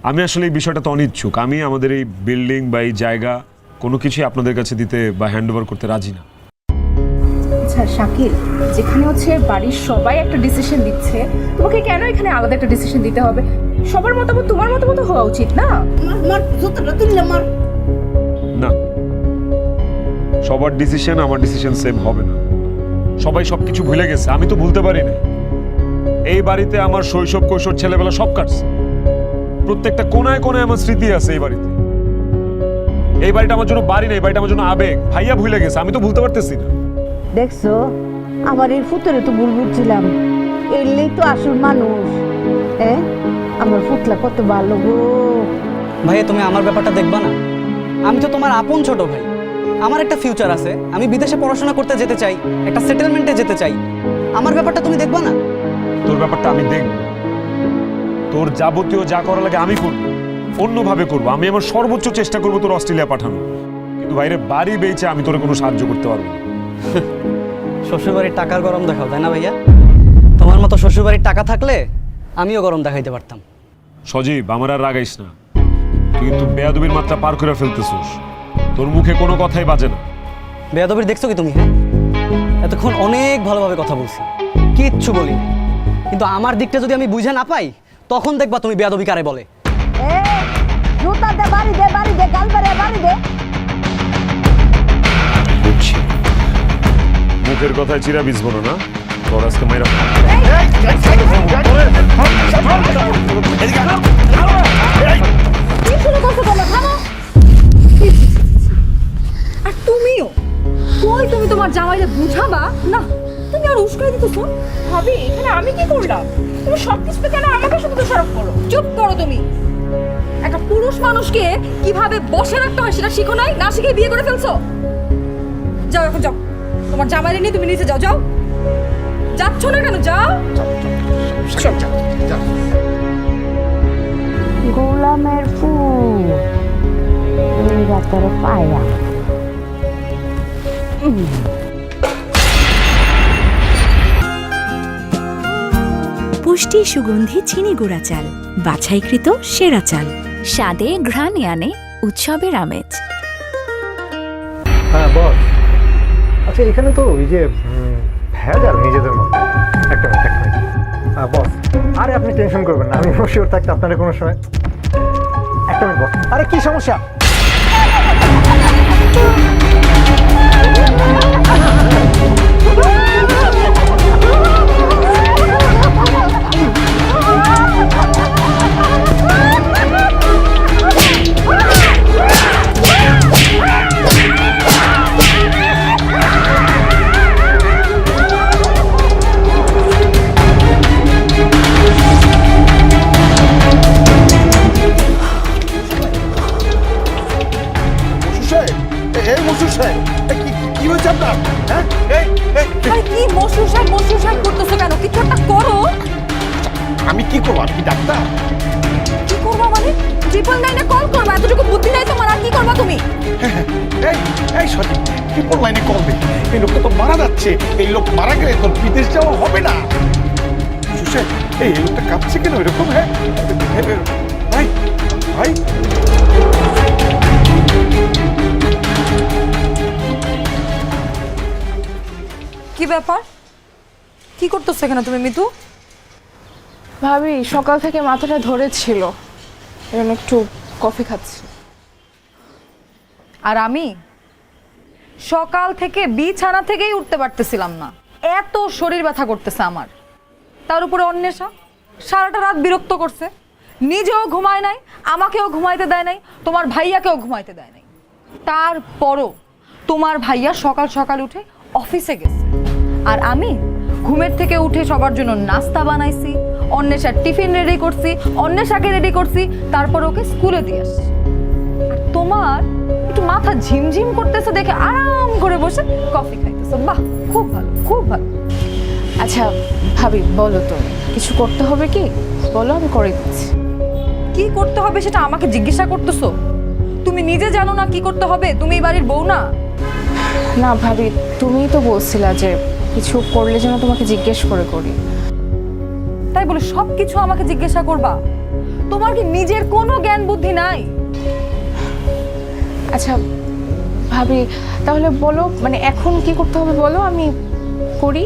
আমি আসলে এই বিষয়টা তো অনিচ্ছুক। আমি আমাদের এই বিল্ডিং বা এই জায়গা কোনো কিছুই আপনাদের কাছে দিতে বা হ্যান্ড ওভার করতে রাজি না। আচ্ছা শাকিল, যেখানে হচ্ছে বাড়ির সবাই একটা ডিসিশন দিচ্ছে, তোমাকে কেন এখানে আলাদা একটা ডিসিশন দিতে হবে? সবার মতামত তোমার মতামত হওয়া উচিত না? না, সবার ডিসিশন আমার ডিসিশন সেম হবে না। সবাই সবকিছু ভুলে গেছে, আমি তো ভুলতে পারি না। এই বাড়িতে আমার শৈশব কৈশোর ছেলেবেলা সব কাটছে, প্রত্যেকটা কোনায় কোনায় আমার স্মৃতি আছে এই বাড়িতে। এই বাড়িটা আমার জন্য বাড়ি নেই, বাড়িটা আমার জন্য আবেগ। ভাইয়া ভুলে গেছে, আমি তো ভুলতে পারতেছি না। দেখছো, আমার এর ফুতরে তো ভুল বুঝছিলাম, এলেই তো আসল মানুষ। হ্যাঁ, আমার ফুতলা কত ভালো গো। ভাইয়া তুমি আমার ব্যাপারটা দেখবা না? আমি তো তোমার আপন ছোট ভাই, আমার একটা ফিউচার আছে, আমি বিদেশে পড়াশোনা করতে যেতে চাই, একটা সেটেলমেন্টে যেতে চাই। আমার ব্যাপারটা তুমি দেখবা না? তোর ব্যাপারটা আমি দেখব, তোর যাবতীয় যা করা লাগে আমি করব, অন্যভাবে করব। আমি আমার সর্বোচ্চ চেষ্টা করব তোর অস্ট্রেলিয়া পাঠানো, কিন্তু বাইরে বাড়ি বেচে আমি তোর কোনো সাহায্য করতে পারবো না। শ্বশুরবাড়ির টাকার গরম দেখাও, তাই না ভাইয়া? তোমার মতো শ্বশুরবাড়ির টাকা থাকলে আমিও গরম দেখাইতে পারতাম। সজীব, আমার আর রাগাইস না, তুই কিন্তু বেয়াদবির মাত্রা পার করে ফেলতেছিস। তোর মুখে কোনো কথাই বাজে না। বেয়াদবির দেখছো কি তুমি? হ্যাঁ, এতক্ষণ অনেক ভালোভাবে কথা বলছি, কিচ্ছু বলি, কিন্তু আমার দিকটা যদি আমি বুঝে না পাই তখন দেখবা তুমি বেয়াদবি কারে বলে। জুতা দে, বাড়ি দে, বাড়ি দে, গাল বাড়ি বাড়ি দে। বুঝছি, মুখের কথায় চিরা বিজবো না, তোর আজকে মাইরা। আর তুমিও কই, তুমি তোমার জামাইলে বুঝাবা না? তুমি আর উস্কাই দিতেছো। ভাবি, এখানে আমি কি করলাম? তুমি সবকিছুতে কেন আমাকে শুধু দোষারোপ করো? চুপ করো তুমি। একটা পুরুষ মানুষকে কিভাবে বসে রাখতে হয় সেটা শিখো নাই, না শিখে বিয়ে করে ফেলছো। যাও এখন যাও, তোমার জামাইলে নিয়ে তুমি নিচে যাও। যাও, যাচ্ছ না কেন? যাও। গোলামের ফুল এই রাতের পায়া। পুষ্টি সুগন্ধি চিনি গুঁড়া চাল, বাছাইকৃত সেরা চাল। স্বাদে ঘ্রাণে আনে উৎসবের আমেজ। হ্যাঁ বস। আচ্ছা, এখানে তো ওই যে ভেজাল নিজেদের মধ্যে। একটা মিনিট বস, আরে আপনি টেনশন করবেন না, আমি শিওর থাকতে আপনারা কোনো সময়। একটা মিনিট বস, আরে কি সমস্যা? কি হয়েছে আপনার? কি মশরু সাহেব করতেছো কেন? কিছু একটা করো। আমি কি করবো? আমি কি ডাক্তার? কি করবা মানে? 999 কল করবা? এতটুকু বুদ্ধি নাই তোমার? আর কি করবা তুমি? এই সঠিক ট্রিপল লাইনে কল দে। এই লোকটা তো মারা যাচ্ছে, এই লোক মারা গেলে তোর বিদেশ যাওয়া হবে না। সুশেখ, এই লোকটা কাঁপছে কেন এরকম? হ্যাঁ ভাই, ভাই কি ব্যাপার? কি করতেছো এখানে তুমি মিতু? ভাবি, সকাল থেকে মাথাটা ধরেছিল, এরকম একটু কফি খাচ্ছি। আর আমি সকাল থেকে বিছানা থেকেই উঠতে পারতেছিলাম না, এত শরীর ব্যথা করতেছে আমার। তার উপরে অন্বেষা সারাটা রাত বিরক্ত করছে, নিজেও ঘুমায় নাই, আমাকেও ঘুমাইতে দেয় নাই, তোমার ভাইয়াকেও ঘুমাইতে দেয় নাই। তারপরও তোমার ভাইয়া সকাল সকাল উঠে অফিসে গেছে, আর আমি ঘুমের থেকে উঠে সবার জন্য নাস্তা বানাইছি, অন্বেষার টিফিন রেডি করছি, অন্বেষাকে রেডি করছি, তারপর ওকে স্কুলে দিয়ে আসছি। আর তোমার একটু মাথা ঝিমঝিম করতেছে দেখে আরাম করে বসে কফি খাইতেছো। বাহ, খুব ভালো, খুব ভালো। আচ্ছা ভাবি, বলো তো কিছু করতে হবে কি? বলো, আমি করে দিচ্ছি। কি করতে হবে সেটা আমাকে জিজ্ঞাসা করতেছো? তুমি নিজে জানো না কি করতে হবে? তুমি এই বাড়ির বউ না? না ভাবি, তুমিই তো বলছিলা যে কিছু করলে যেন তোমাকে জিজ্ঞেস করে করি। তাই বলে সব কিছু আমাকে জিজ্ঞাসা করবা? তোমার কি নিজের কোনো জ্ঞান বুদ্ধি নাই? আচ্ছা ভাবি, তাহলে বলো, মানে এখন কি করতে হবে বলো, আমি করি।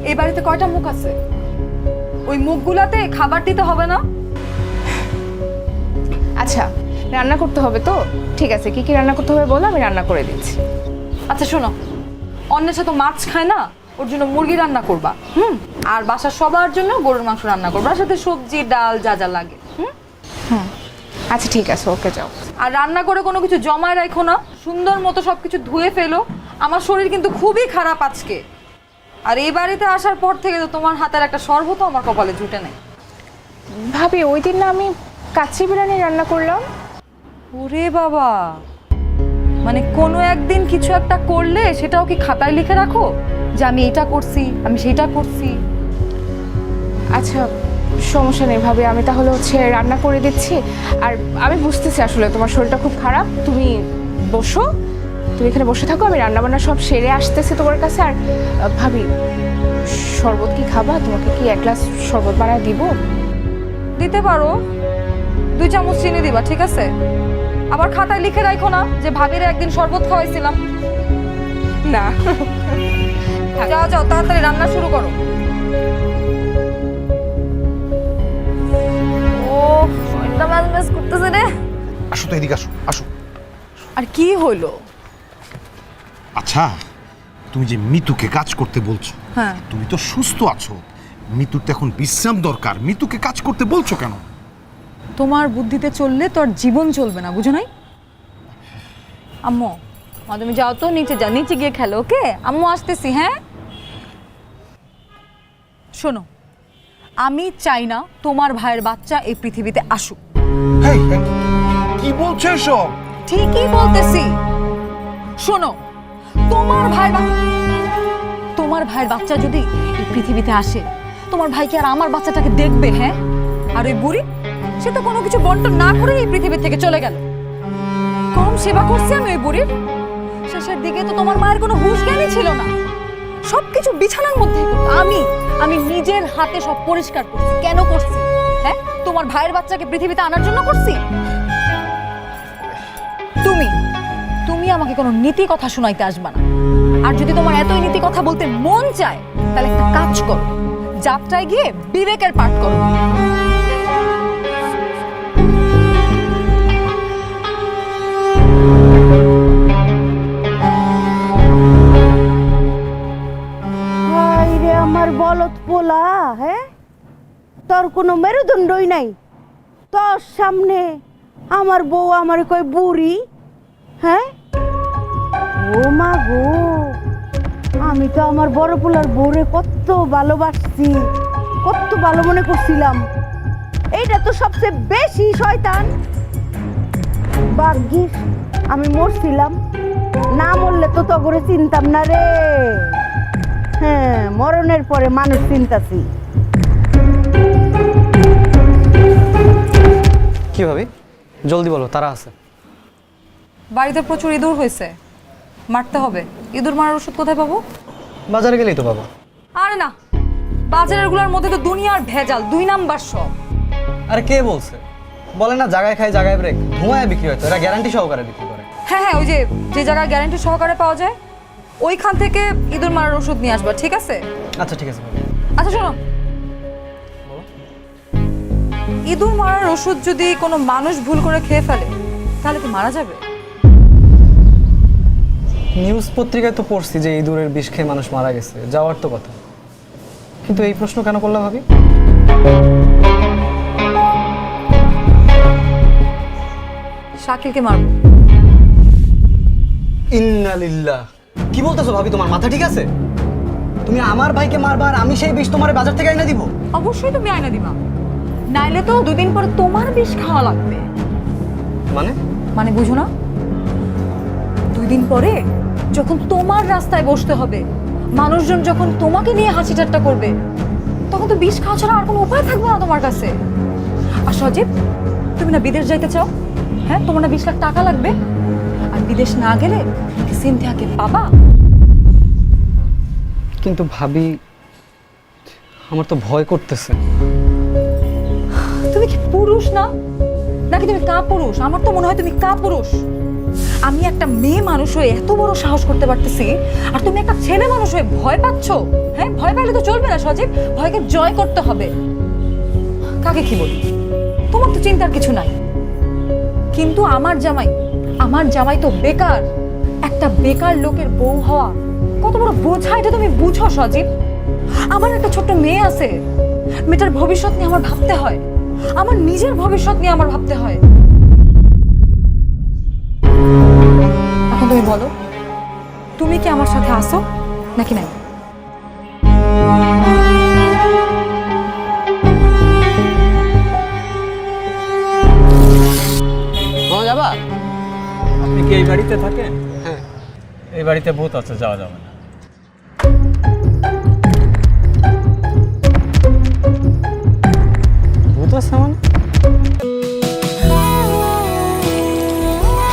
এই বাড়িতে কয়টা মুখ আছে? ওই মুখগুলাতে খাবার দিতে হবে না? আচ্ছা, রান্না করতে হবে তো? ঠিক আছে, কি কি রান্না করতে হবে বলো, আমি রান্না করে দিচ্ছি। আচ্ছা শোনো, অন্যের তো মাছ খায় না, ওর জন্য মুরগি রান্না করবা। আর বাসার সবার জন্য গরুর মাংস রান্না করবা, আর সাথে সবজি ডাল যা যা লাগে। আচ্ছা ঠিক আছে, ওকে যাও। আর রান্না করে কোনো কিছু জমায় রাখো না, সুন্দর মতো সবকিছু ধুয়ে ফেলো। আমার শরীর কিন্তু খুবই খারাপ আজকে, আর এই বাড়িতে আসার পর থেকে তো তোমার হাতের একটা শরবত আমার কপালে জুটে নেই। ভাবি, ওই দিন না আমি কাচ্চি বিরিয়ানি রান্না করলাম। ওরে বাবা, মানে কোনো একদিন কিছু একটা করলে সেটাও কি খাতায় লিখে রাখো যে আমি এটা করছি, আমি সেটা করছি? আচ্ছা সমস্যা নেই ভাবি, আমি তাহলে রান্না করে দিচ্ছি। আর আমি বুঝতেছি আসলে তোমার শরীরটা খুব খারাপ, তুমি বসো, তুমি এখানে বসে থাকো, আমি রান্না বান্না সব সেরে আসতেছি তোমার কাছে। আর ভাবি, শরবত কি খাবা? তোমাকে কি এক গ্লাস শরবত বানায় দিব? দিতে পারো, 2 চামচ চিনি দিবা, ঠিক আছে? আবার খাতায় লিখে রাখো না যে ভাবিরে একদিন শরবত খাওয়াইছিলাম। না, যাও যাও, তাড়াতাড়ি রান্না শুরু করো। ও শরীরটা ম্যাজম্যাজ করতেছে রে। আসো তো, এদিকে আসো, আসো। আর কি হলো? আচ্ছা, তুমি যে মিতুকে কাজ করতে বলছো, হ্যাঁ, তুমি তো সুস্থ আছো, মিতুর তো এখন বিশ্রাম দরকার, মিতুকে কাজ করতে বলছো কেন? তোমার বুদ্ধিতে চললে তোর জীবন চলবে না, বুঝো নাই? আম্মু, তুমি যাও তো, নিচে যাও, নিচে গিয়ে খেলো। ওকে, আম্মু আসতেছি। হ্যাঁ শোনো, আমি চাই না তোমার ভাইয়ের বাচ্চা এই পৃথিবীতে আসুক। কি বলছো এসব? ঠিকই বলতেছি। শোনো, তোমার ভাইয়ের বাচ্চা যদি এই পৃথিবীতে আসে, তোমার ভাই কি আর আমার বাচ্চাটাকে দেখবে? হ্যাঁ, আর ওই বুড়ি, সে তো কোনো কিছু বন্টন না করে এই পৃথিবী থেকে চলে গেল। কম সেবা করছি আমি ওই বুড়ির? শেষের দিকে তো তোমার মায়ের কোনো হুঁশ জ্ঞানই ছিল না, সবকিছু বিছানার মধ্যেই করতো। আমি নিজের হাতে সব পরিষ্কার করছি। কেন করছি? হ্যাঁ, তোমার ভাইয়ের বাচ্চাকে পৃথিবীতে আনার জন্য করছি। তুমি আমাকে কোনো নীতি কথা শোনাইতে আসবা না। আর যদি তোমার এতই নীতি কথা বলতে মন চায়, তাহলে একটা কাজ করো, যাত্রায় গিয়ে বিবেকের পাঠ করো। আমার বলদ পোলা, হ্যাঁ, তোর কোনো মেরুদণ্ডই নাই। তোর সামনে আমার বউ আমার কই বুড়ি। হ্যাঁ, ও মা গো, আমি তো আমার বড় পোলার বউরে কত ভালোবাসছি, কত ভালো মনে করছিলাম। এইটা তো সবচেয়ে বেশি শয়তান। ভাগ্যিস আমি মরছিলাম, না মরলে তো তগরে চিনতাম না রে। হ্যাঁ, মরণের পরে মানুষ চিন্তাছি। কি ভাবি, জলদি বলো, তারা আছে। বাড়িতে প্রচুর ইঁদুর হয়েছে, মারতে হবে। ইঁদুর মারার ওষুধ কোথায় পাবো? বাজারে গেলেই তো পাবো। আরে না, বাজারের গুলোর মধ্যে তো দুনিয়ার ভেজাল, 2 নাম্বার সব। আরে কে বলছে? বলে না জায়গায় খাই জায়গায় ব্রেক, ধোঁয়ায় বিক্রি হয় তো, এরা গ্যারান্টি সহকারে বিক্রি করে। হ্যাঁ, ওই যে জায়গায় গ্যারান্টি সহকারে পাওয়া যায়, ওইখান থেকে ইঁদুর মারার ওষুধ নিয়ে আসবা, ঠিক আছে? আচ্ছা ঠিক আছে ভাবি। আচ্ছা শোনো, ইঁদুর মারার ওষুধ যদি কোনো মানুষ ভুল করে খেয়ে ফেলে, তাহলে কি মারা যাবে? নিউজ পত্রিকায় তো পড়ছি যে ইঁদুরের বিষ খেয়ে মানুষ মারা গেছে, যাওয়ার তো কথা, কিন্তু এই প্রশ্ন কেন করলাম ভাবি? শাকিলকে মারবো। ইন্নালিল্লাহ, কি বলতেছো ভাবি? তোমার মাথা ঠিক আছে? তুমি আমার ভাইকে মারবা আর আমি সেই বিষ তোমার বাজার থেকে এনে দিব? অবশ্যই তুমি আয়না দিবা, নাইলে তো 2 দিন পরে তোমার বিষ খাওয়া লাগবে। মানে বুঝো না? 2 দিন পরে যখন তোমার রাস্তায় বসতে হবে, মানুষজন যখন তোমাকে নিয়ে হাসি ঠাট্টা করবে, তখন তো বিষ খাওয়া ছাড়া আর কোনো উপায় থাকবে না তোমার কাছে। আর সজীব, তুমি না বিদেশ যাইতে চাও? হ্যাঁ, তোমার না 20 লাখ টাকা লাগবে, আর বিদেশ না গেলে সিনথিয়াকে পাবা। কিন্তু ভাবি, আমার তো ভয় করতেছে। তুমি কি পুরুষ না, নাকি তুমি কাপুরুষ? আমার তো মনে হয় তুমি কাপুরুষ। আমি একটা মেয়ে মানুষ হয়ে এত বড় সাহস করতে পারতেছি, আর তুমি একটা ছেলে মানুষ হয়ে ভয় পাচ্ছ? হ্যাঁ, ভয় পাইলে তো চলবে না সজীব, ভয়কে জয় করতে হবে। কাকে কি বলি, তোমার তো চিন্তার কিছু নাই। কিন্তু আমার জামাই তো বেকার। একটা বেকার লোকের বউ হওয়া কত বড় বোঝা, এটা তুমি বুঝো সজীব? আমার একটা ছোট্ট মেয়ে আছে, মেয়েটার ভবিষ্যৎ নিয়ে আমার ভাবতে হয়, আমার নিজের ভবিষ্যৎ নিয়ে আমার ভাবতে হয়। এখন তুমি বলো, তুমি কি আমার সাথে আসো নাকি নাই? যাবা? আপনি কি এই বাড়িতে থাকেন? হ্যাঁ, এই বাড়িতে ভূত আছে, যাওয়া যাবে না। ভূত আছে মানে?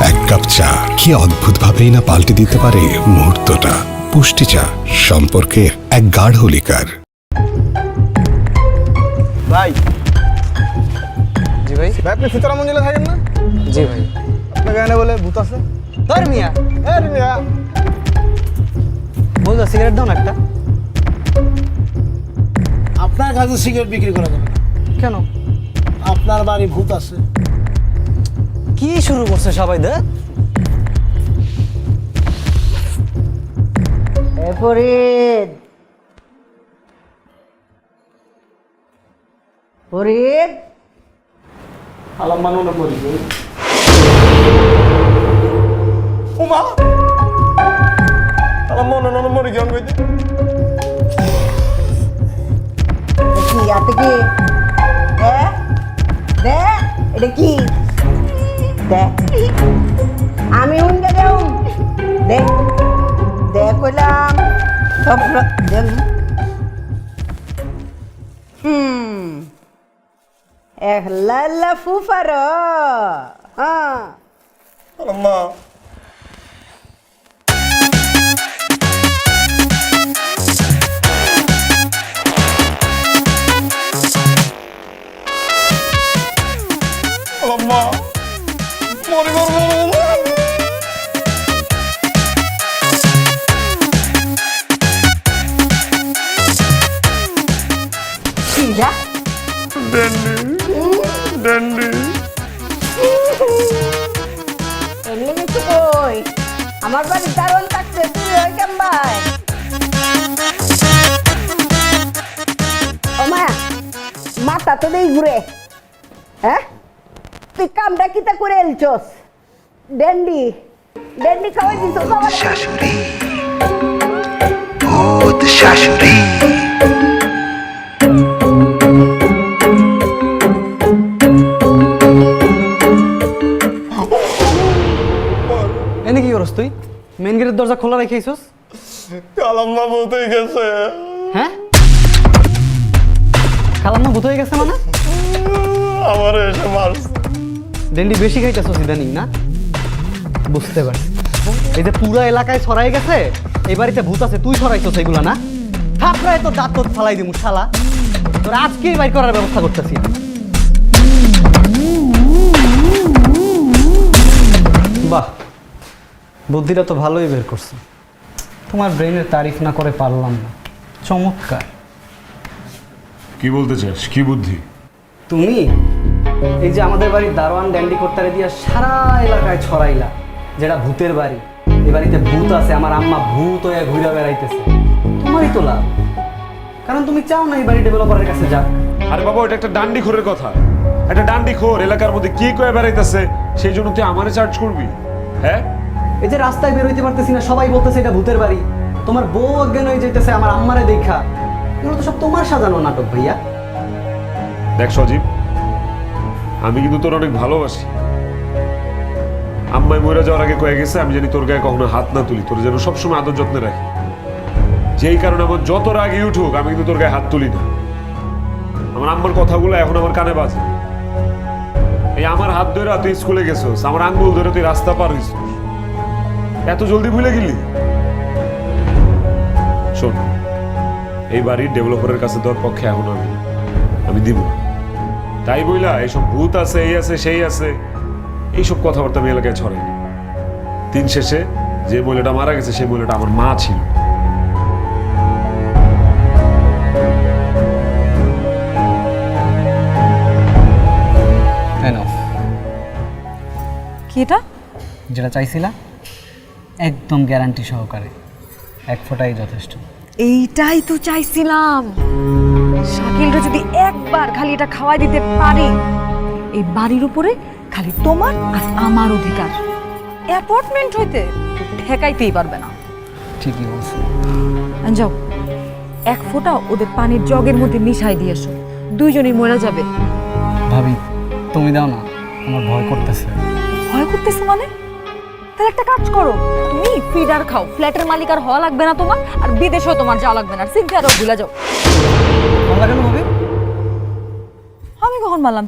এক কাপ চা কি অদ্ভুতভাবেই না পাল্টে দিতে পারে মুহূর্তটা। পুষ্টি চা, সম্পর্কের এক গাঢ় লিকার। ভাই। জি ভাই। ভাই, আপনি সীতারাম মঞ্জিলে থাকেন না? জি ভাই। আপনাকে এনে বলে ভূত আছে? তোর মিয়া, বলতো সিগারেট দাও না একটা। আপনার কাছে সিগারেট বিক্রি করা যাবে? কেন? আপনার বাড়ি ভূত আছে। কি শুরু করছে সবাই? ফরিদ, ফরিদ, আলাম মানুষ করি। ওমা, আলাম মনে মরে গেলাম কইতে। কি হাতে কি? দে, এটা কি? দে, আমি উনকে দেও। দে, দে কইলাম সব দেন। লাল্লা ফুফার। হ্যাঁ, আম্মা, আম্মা, মরে মরবো। কিরা? ড্যান্ডি এমনি কিছু কই, আমার বাড়ি দারুণ থাকছে, তুই ওই কেমবাই? ও মা, মাথা তো দেই ঘুরে। হ্যাঁ, তুই কামটা কিতা করে এলছস? ড্যান্ডি খাওয়াই দিছ ভূত শাশুড়ি, ভূত শাশুড়ি। এনে কি করস তুই? মেন গেটের দরজা খোলা রেখেছিস? কালাম্মা ভূত হয়ে গেছে। হ্যাঁ, খালাম্মা ভূত হয়ে গেছে মানে? আমার এসে মারছে। ডেন্ডি বেশি খাইতেছস ইদানিং না? বুঝতে পারছি। এই যে পুরো এলাকায় ছড়াই গেছে এই বাড়িতে ভূত আছে, তুই ছড়াইছস এগুলা না? থাপড়ায় তো দাঁত ফালাই দিমু শালা। তোর আজকেই বাইর করার ব্যবস্থা করতেছি। বাহ, বুদ্ধিটা তো ভালোই বের করছো। তোমার ব্রেনের তারিফ না করে পারলাম না। চমৎকার। কি বলতে চাস? কি বুদ্ধি? তুমি এই যে আমাদের বাড়ির দারোয়ান ড্যান্ডি কর্তারে দিয়া সারা এলাকায় ছড়াইলা যেটা ভূতের বাড়ি, এই বাড়িতে ভূত আছে, আমার আম্মা ভূত হয়ে ঘুরে বেড়াইতেছে। তোমারই তো লাভ, কারণ তুমি চাও না এই বাড়ি ডেভেলপারের কাছে যাক। আরে বাবা, এটা একটা ডান্ডি খোরের কথা। একটা ডান্ডি খোর এলাকার মধ্যে কি কয়ে বেড়াইতেছে, সেই জন্য তুই আমারে চার্জ করবি? হ্যাঁ, এই যে রাস্তায় বেরোইতে পারতেছি না, সবাই বলতেছে এটা ভূতের বাড়ি, তোমার বউ অজ্ঞান হয়ে যেতেছে আমার আম্মারে দেখা। এগুলো তো সব তোমার সাজানো নাটক ভাইয়া। দেখ সজীব, আমি কিন্তু তোর অনেক ভালোবাসি। আম্মাই মরে যাওয়ার আগে কয়ে গেছে আমি জানি তোর গায়ে কখনো হাত না তুলি, তোর যেন সবসময় আদর যত্নে রাখি। যেই কারণে আমার যত রাগই উঠুক আমি কিন্তু তোর গায়ে হাত তুলি না। আমার আম্মার কথাগুলো এখন আমার কানে বাজে। এই আমার হাত ধরে তুই স্কুলে গেছিস, আমার আঙ্গুল ধরে তুই রাস্তা পার হইছিস, এত জলদি ভুলে গেলি? শোন, এই বাড়ির ডেভেলপারের কাছে তোর পক্ষে এখন আমি দিব না। তাই বইলা এইসব ভূত আছে, এই আছে, সেই আছে, এইসব কথাবার্তা আমি এলাকায় ছড়াই। দিন শেষে যে মহিলাটা মারা গেছে সেই মহিলাটা আমার মা ছিল। কি এটা? যেটা চাইছিলা একদম গ্যারান্টি সহকারে, 1 ফোঁটাই যথেষ্ট। এইটাই তো চাইছিলাম। শাকিলটা যদি একবার খালি এটা খাওয়াই দিতে পারি, এই বাড়ির উপরে খালি তোমার আর আমার অধিকার। অ্যাপার্টমেন্ট হইতে ঠেকাইতেই পারবে না। ঠিকই বলছো। যাও, 1 ফোঁটা ওদের পানির জগের মধ্যে মিশাই দিয়ে এসো, দুইজনই মরে যাবে। ভাবি তুমি দাও না, আমার ভয় করতেছে। ভয় করতেছো মানে? তাহলে একটা কাজ করো, তুমি ফিডার খাও, ফ্ল্যাটের মালিক আর হওয়া লাগবে না তোমার, আর বিদেশেও তোমার যাওয়া লাগবে না, সিনথিয়ারও ভুলে যাও। ভালো লাগে না ভাবি? আমি কখন মারলাম?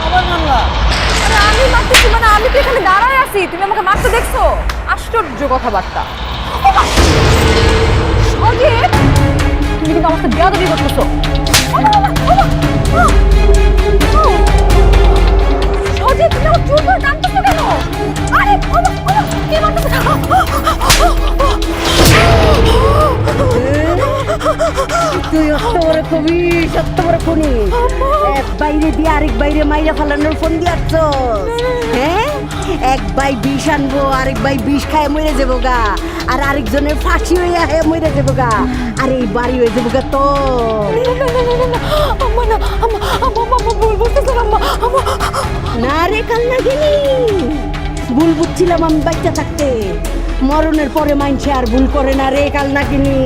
আবার মানলা? আরে আমি মারতেছি মানে আমি তো এখানে দাঁড়ায় আছি, তুমি আমাকে মারতে দেখছো? আশ্চর্য কথাবার্তা। সজীব, তুমি কিন্তু আমাকে বেয়াদবি করতেছো। সজীব, তুমি আমার চুল ধরে টানতেছো কেন? আরে কে মারতেছে? তুই অত বড় কবি, সত্য বড় খুনি, এক বাইরে দিয়ে আরেক বাইরে মাইরা ফালানোর ফোন দিয়াছ। হ্যাঁ, এক বাই বিষ আনবো, আরেক বাই বিষ খায় মরে যাবো গা, আর আরেকজনের ফাঁসি হইয়া হে মরে যাবো গা, আর এই বাড়ি হয়ে যাবো গা তো। না রে কান্নাগিনি, ভুল বুঝছিলাম আমি বাচ্চা থাকতে, মরণের পরে মাইনছে আর ভুল করে না রে কালনাগিনি।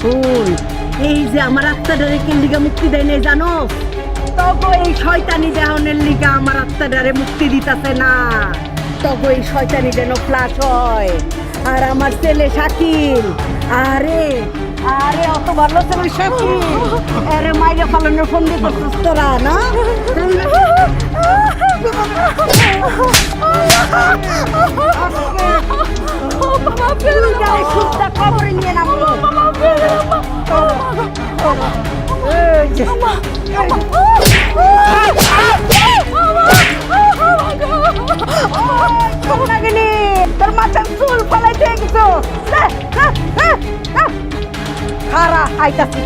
ভুল এই যে আমার আত্মাটারে কি লিগা মুক্তি দেয় না জানো? তবে এই শয়তানি দেহনের লিগা আমার আত্মাটারে মুক্তি দিতেছে না, তবে এই শয়তানি যেন ফ্লাশ হয়। আর আমার ছেলে শাকিল, আরে আরে অত ভালো ছেলে শাকিল, আরে মাইরা ফালানোর ফোন দিয়ে করছিস তোরা না? খবরে নিয়ে নামলো। তোর মাথার চুল ফলাই দিয়ে গেছ। খারা আইতাছি।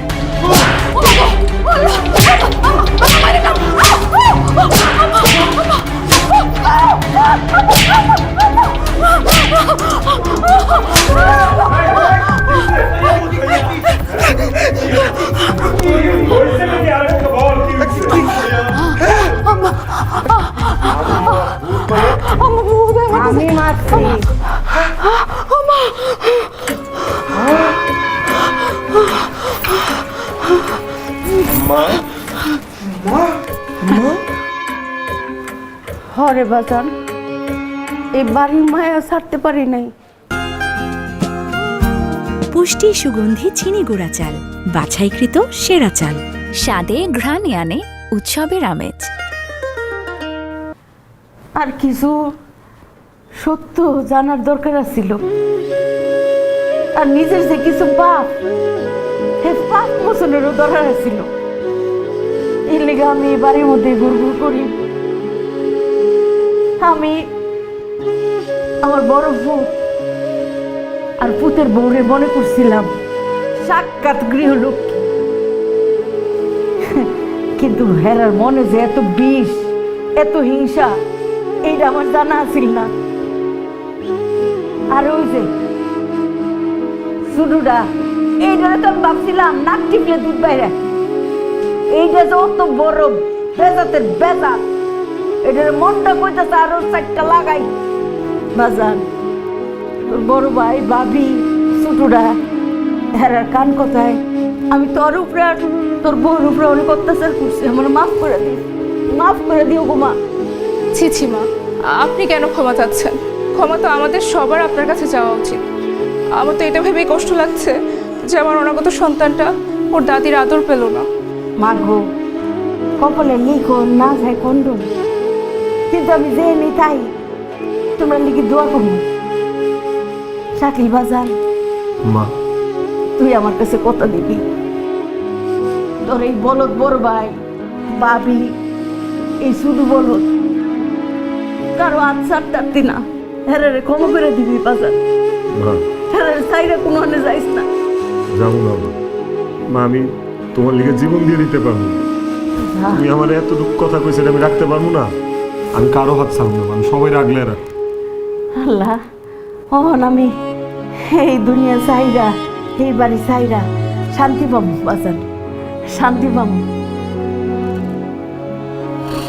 আমি মারছি। হরে বাজান, এই বাড়ির মায়া ছাড়তে পারি নাই। পুষ্টি সুগন্ধি চিনি গুঁড়া চাল, বাছাইকৃত সেরা চাল, স্বাদে ঘ্রাণে আনে উৎসবের আমেজ। আর কিছু সত্য জানার দরকার ছিল, আর নিজের যে কিছু পাপ, হে পাপ মোচনেরও দরকার ছিল। এর লেগে আমি এই বাড়ির মধ্যে ঘুরঘুর করি। আমি আমার বড় ভূত আর পুতের বউরে মনে করছিলাম সাক্ষাৎ গৃহলক্ষ্মী, কিন্তু হেরার মনে যে এত বিষ, এত হিংসা, এইটা আমার জানা ছিল না। আর ওই যে শুরুটা, এইটা তো আমি ভাবছিলাম নাক টিপলে দুধ বাইরে, এইটা যে অত বড় বেজাতের বেজাত, এটার মনটা কইতেছে আরো 4টা লাগাই। বাজান তোর বড় ভাই ভাবি ছোটরা হেরার কান কোথায়? আমি তোর উপরে আর তোর বউর উপরে অনেক অত্যাচার করছি, আমার মাফ করে দিস, মাফ করে দিও গো মা। ছি ছি মা, আপনি কেন ক্ষমা চাচ্ছেন? ক্ষমা তো আমাদের সবার আপনার কাছে যাওয়া উচিত। আমার তো এটা ভেবেই কষ্ট লাগছে যে আমার অনাগত সন্তানটা ওর দাদির আদর পেল না। মা গো, কপালে লিখন না যায় কন্ডন, কিন্তু আমি যে নি তাই তোমরা লিখে দোয়া করবো। শাকিল বাজান, মা তুই আমার কাছে কথা দিবি, তোর এই বলদ বড় ভাই ভাবি এই শুধু বলদ কারো আচ্ছার থাকতি না, হেরে ক্ষমা করে দিবি বাজান। মা হেরে সাইরে কোনো আনে যাইস না। যাবো না মা। মা আমি তোমার লিগে জীবন দিয়ে দিতে পারবো। তুমি আমার এত দুঃখ কথা কইছে আমি রাখতে পারবো না। আমি কারো হাত ছাড়বো না, আমি সবাই রাখলে রাখ। আল্লাহ, অহন আমি এই দুনিয়া চাইরা এই বাড়ি চাইরা শান্তি পাবো বাজান, শান্তি পাবো।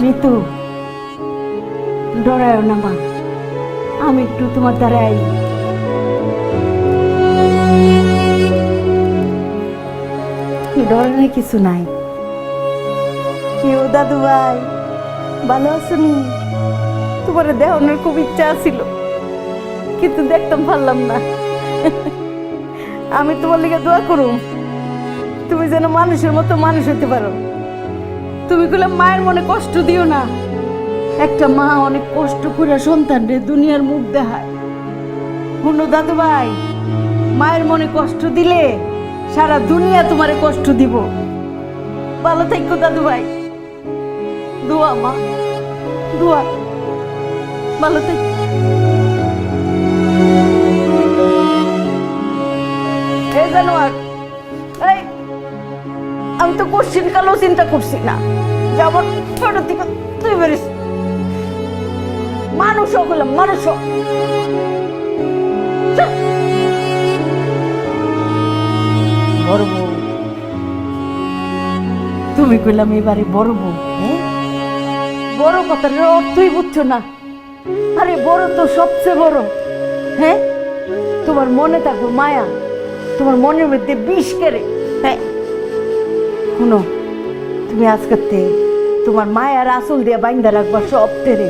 মিতু ডরায়ও না মা, আমি একটু তোমার দ্বারা আই। ডরানোর কিছু নাই। কেউ দাদু ভাই ভালো আছো নি? তোমার দেহনের খুব ইচ্ছা ছিল, কিন্তু দেখতাম পারলাম না। আমি তোমার লিগে দোয়া করুম তুমি যেন মানুষের মতো মানুষ হতে পারো। তুমি বলে মায়ের মনে কষ্ট দিও না। একটা মা অনেক কষ্ট করে সন্তান রে দুনিয়ার মুখ দেখায়। শুনো দাদু ভাই, মায়ের মনে কষ্ট দিলে সারা দুনিয়া তোমারে কষ্ট দিব। ভালো থাকো দাদু ভাই, দোয়া মা, দোয়া, ভালো থাকো। এই জানোয়ার, এই আমি তো কোশ্চিন কালেও চিন্তা করছি না যে আমার ছোট থেকে তুই বেরিস মানুষ হলাম, মানুষ বড় বউ। তুমি কইলাম এবারে বড় বউ, হ্যাঁ? বড় কথার অর্থই বুঝছো না। আরে বড় তো সবচেয়ে বড়, হ্যাঁ? তোমার মনে থাকবো মায়া, তোমার মনের মধ্যে বিষ কেড়ে। হ্যাঁ শুনো, তুমি আজকে তোমার মায়ার আসল দিয়ে বাইন্দা রাখবা সব তেরে।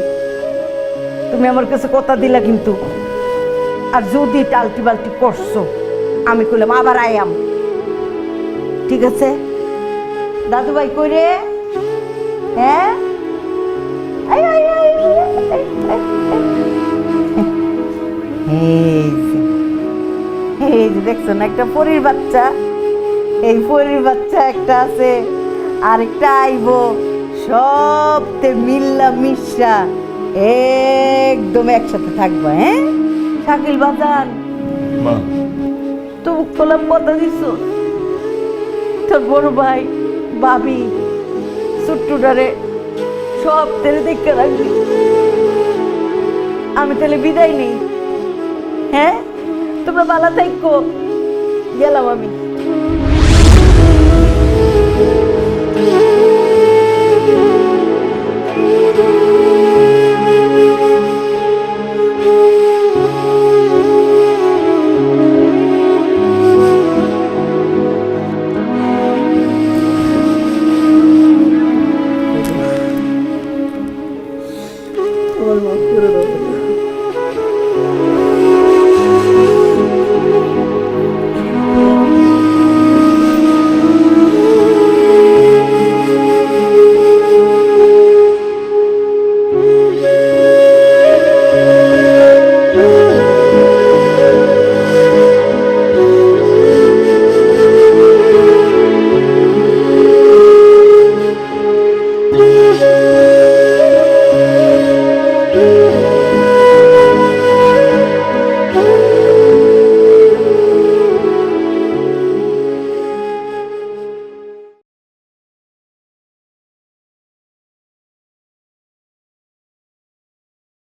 তুমি আমার কাছে কথা দিলা, কিন্তু আর যদি টালটি বালটি করছো আমি কইলাম আবার আয়াম, ঠিক আছে? দাদু ভাই কই রে? হ্যাঁ এই যে দেখছো না একটা পরীর বাচ্চা, এই পরীর বাচ্চা একটা আছে, আরেকটা আইবো, সবতে মিল্লা মিশা একদম একসাথে থাকবা। হ্যাঁ শাকিল বাজান, মা তুমি কলাম কথা দিছ, তোর বড় ভাই ভাবি ছোট্টটারে সব তেরে দেখতে রাখবি। আমি তাহলে বিদায় নেই। হ্যাঁ তোমরা ভালো থাকো, গেলাম আমি।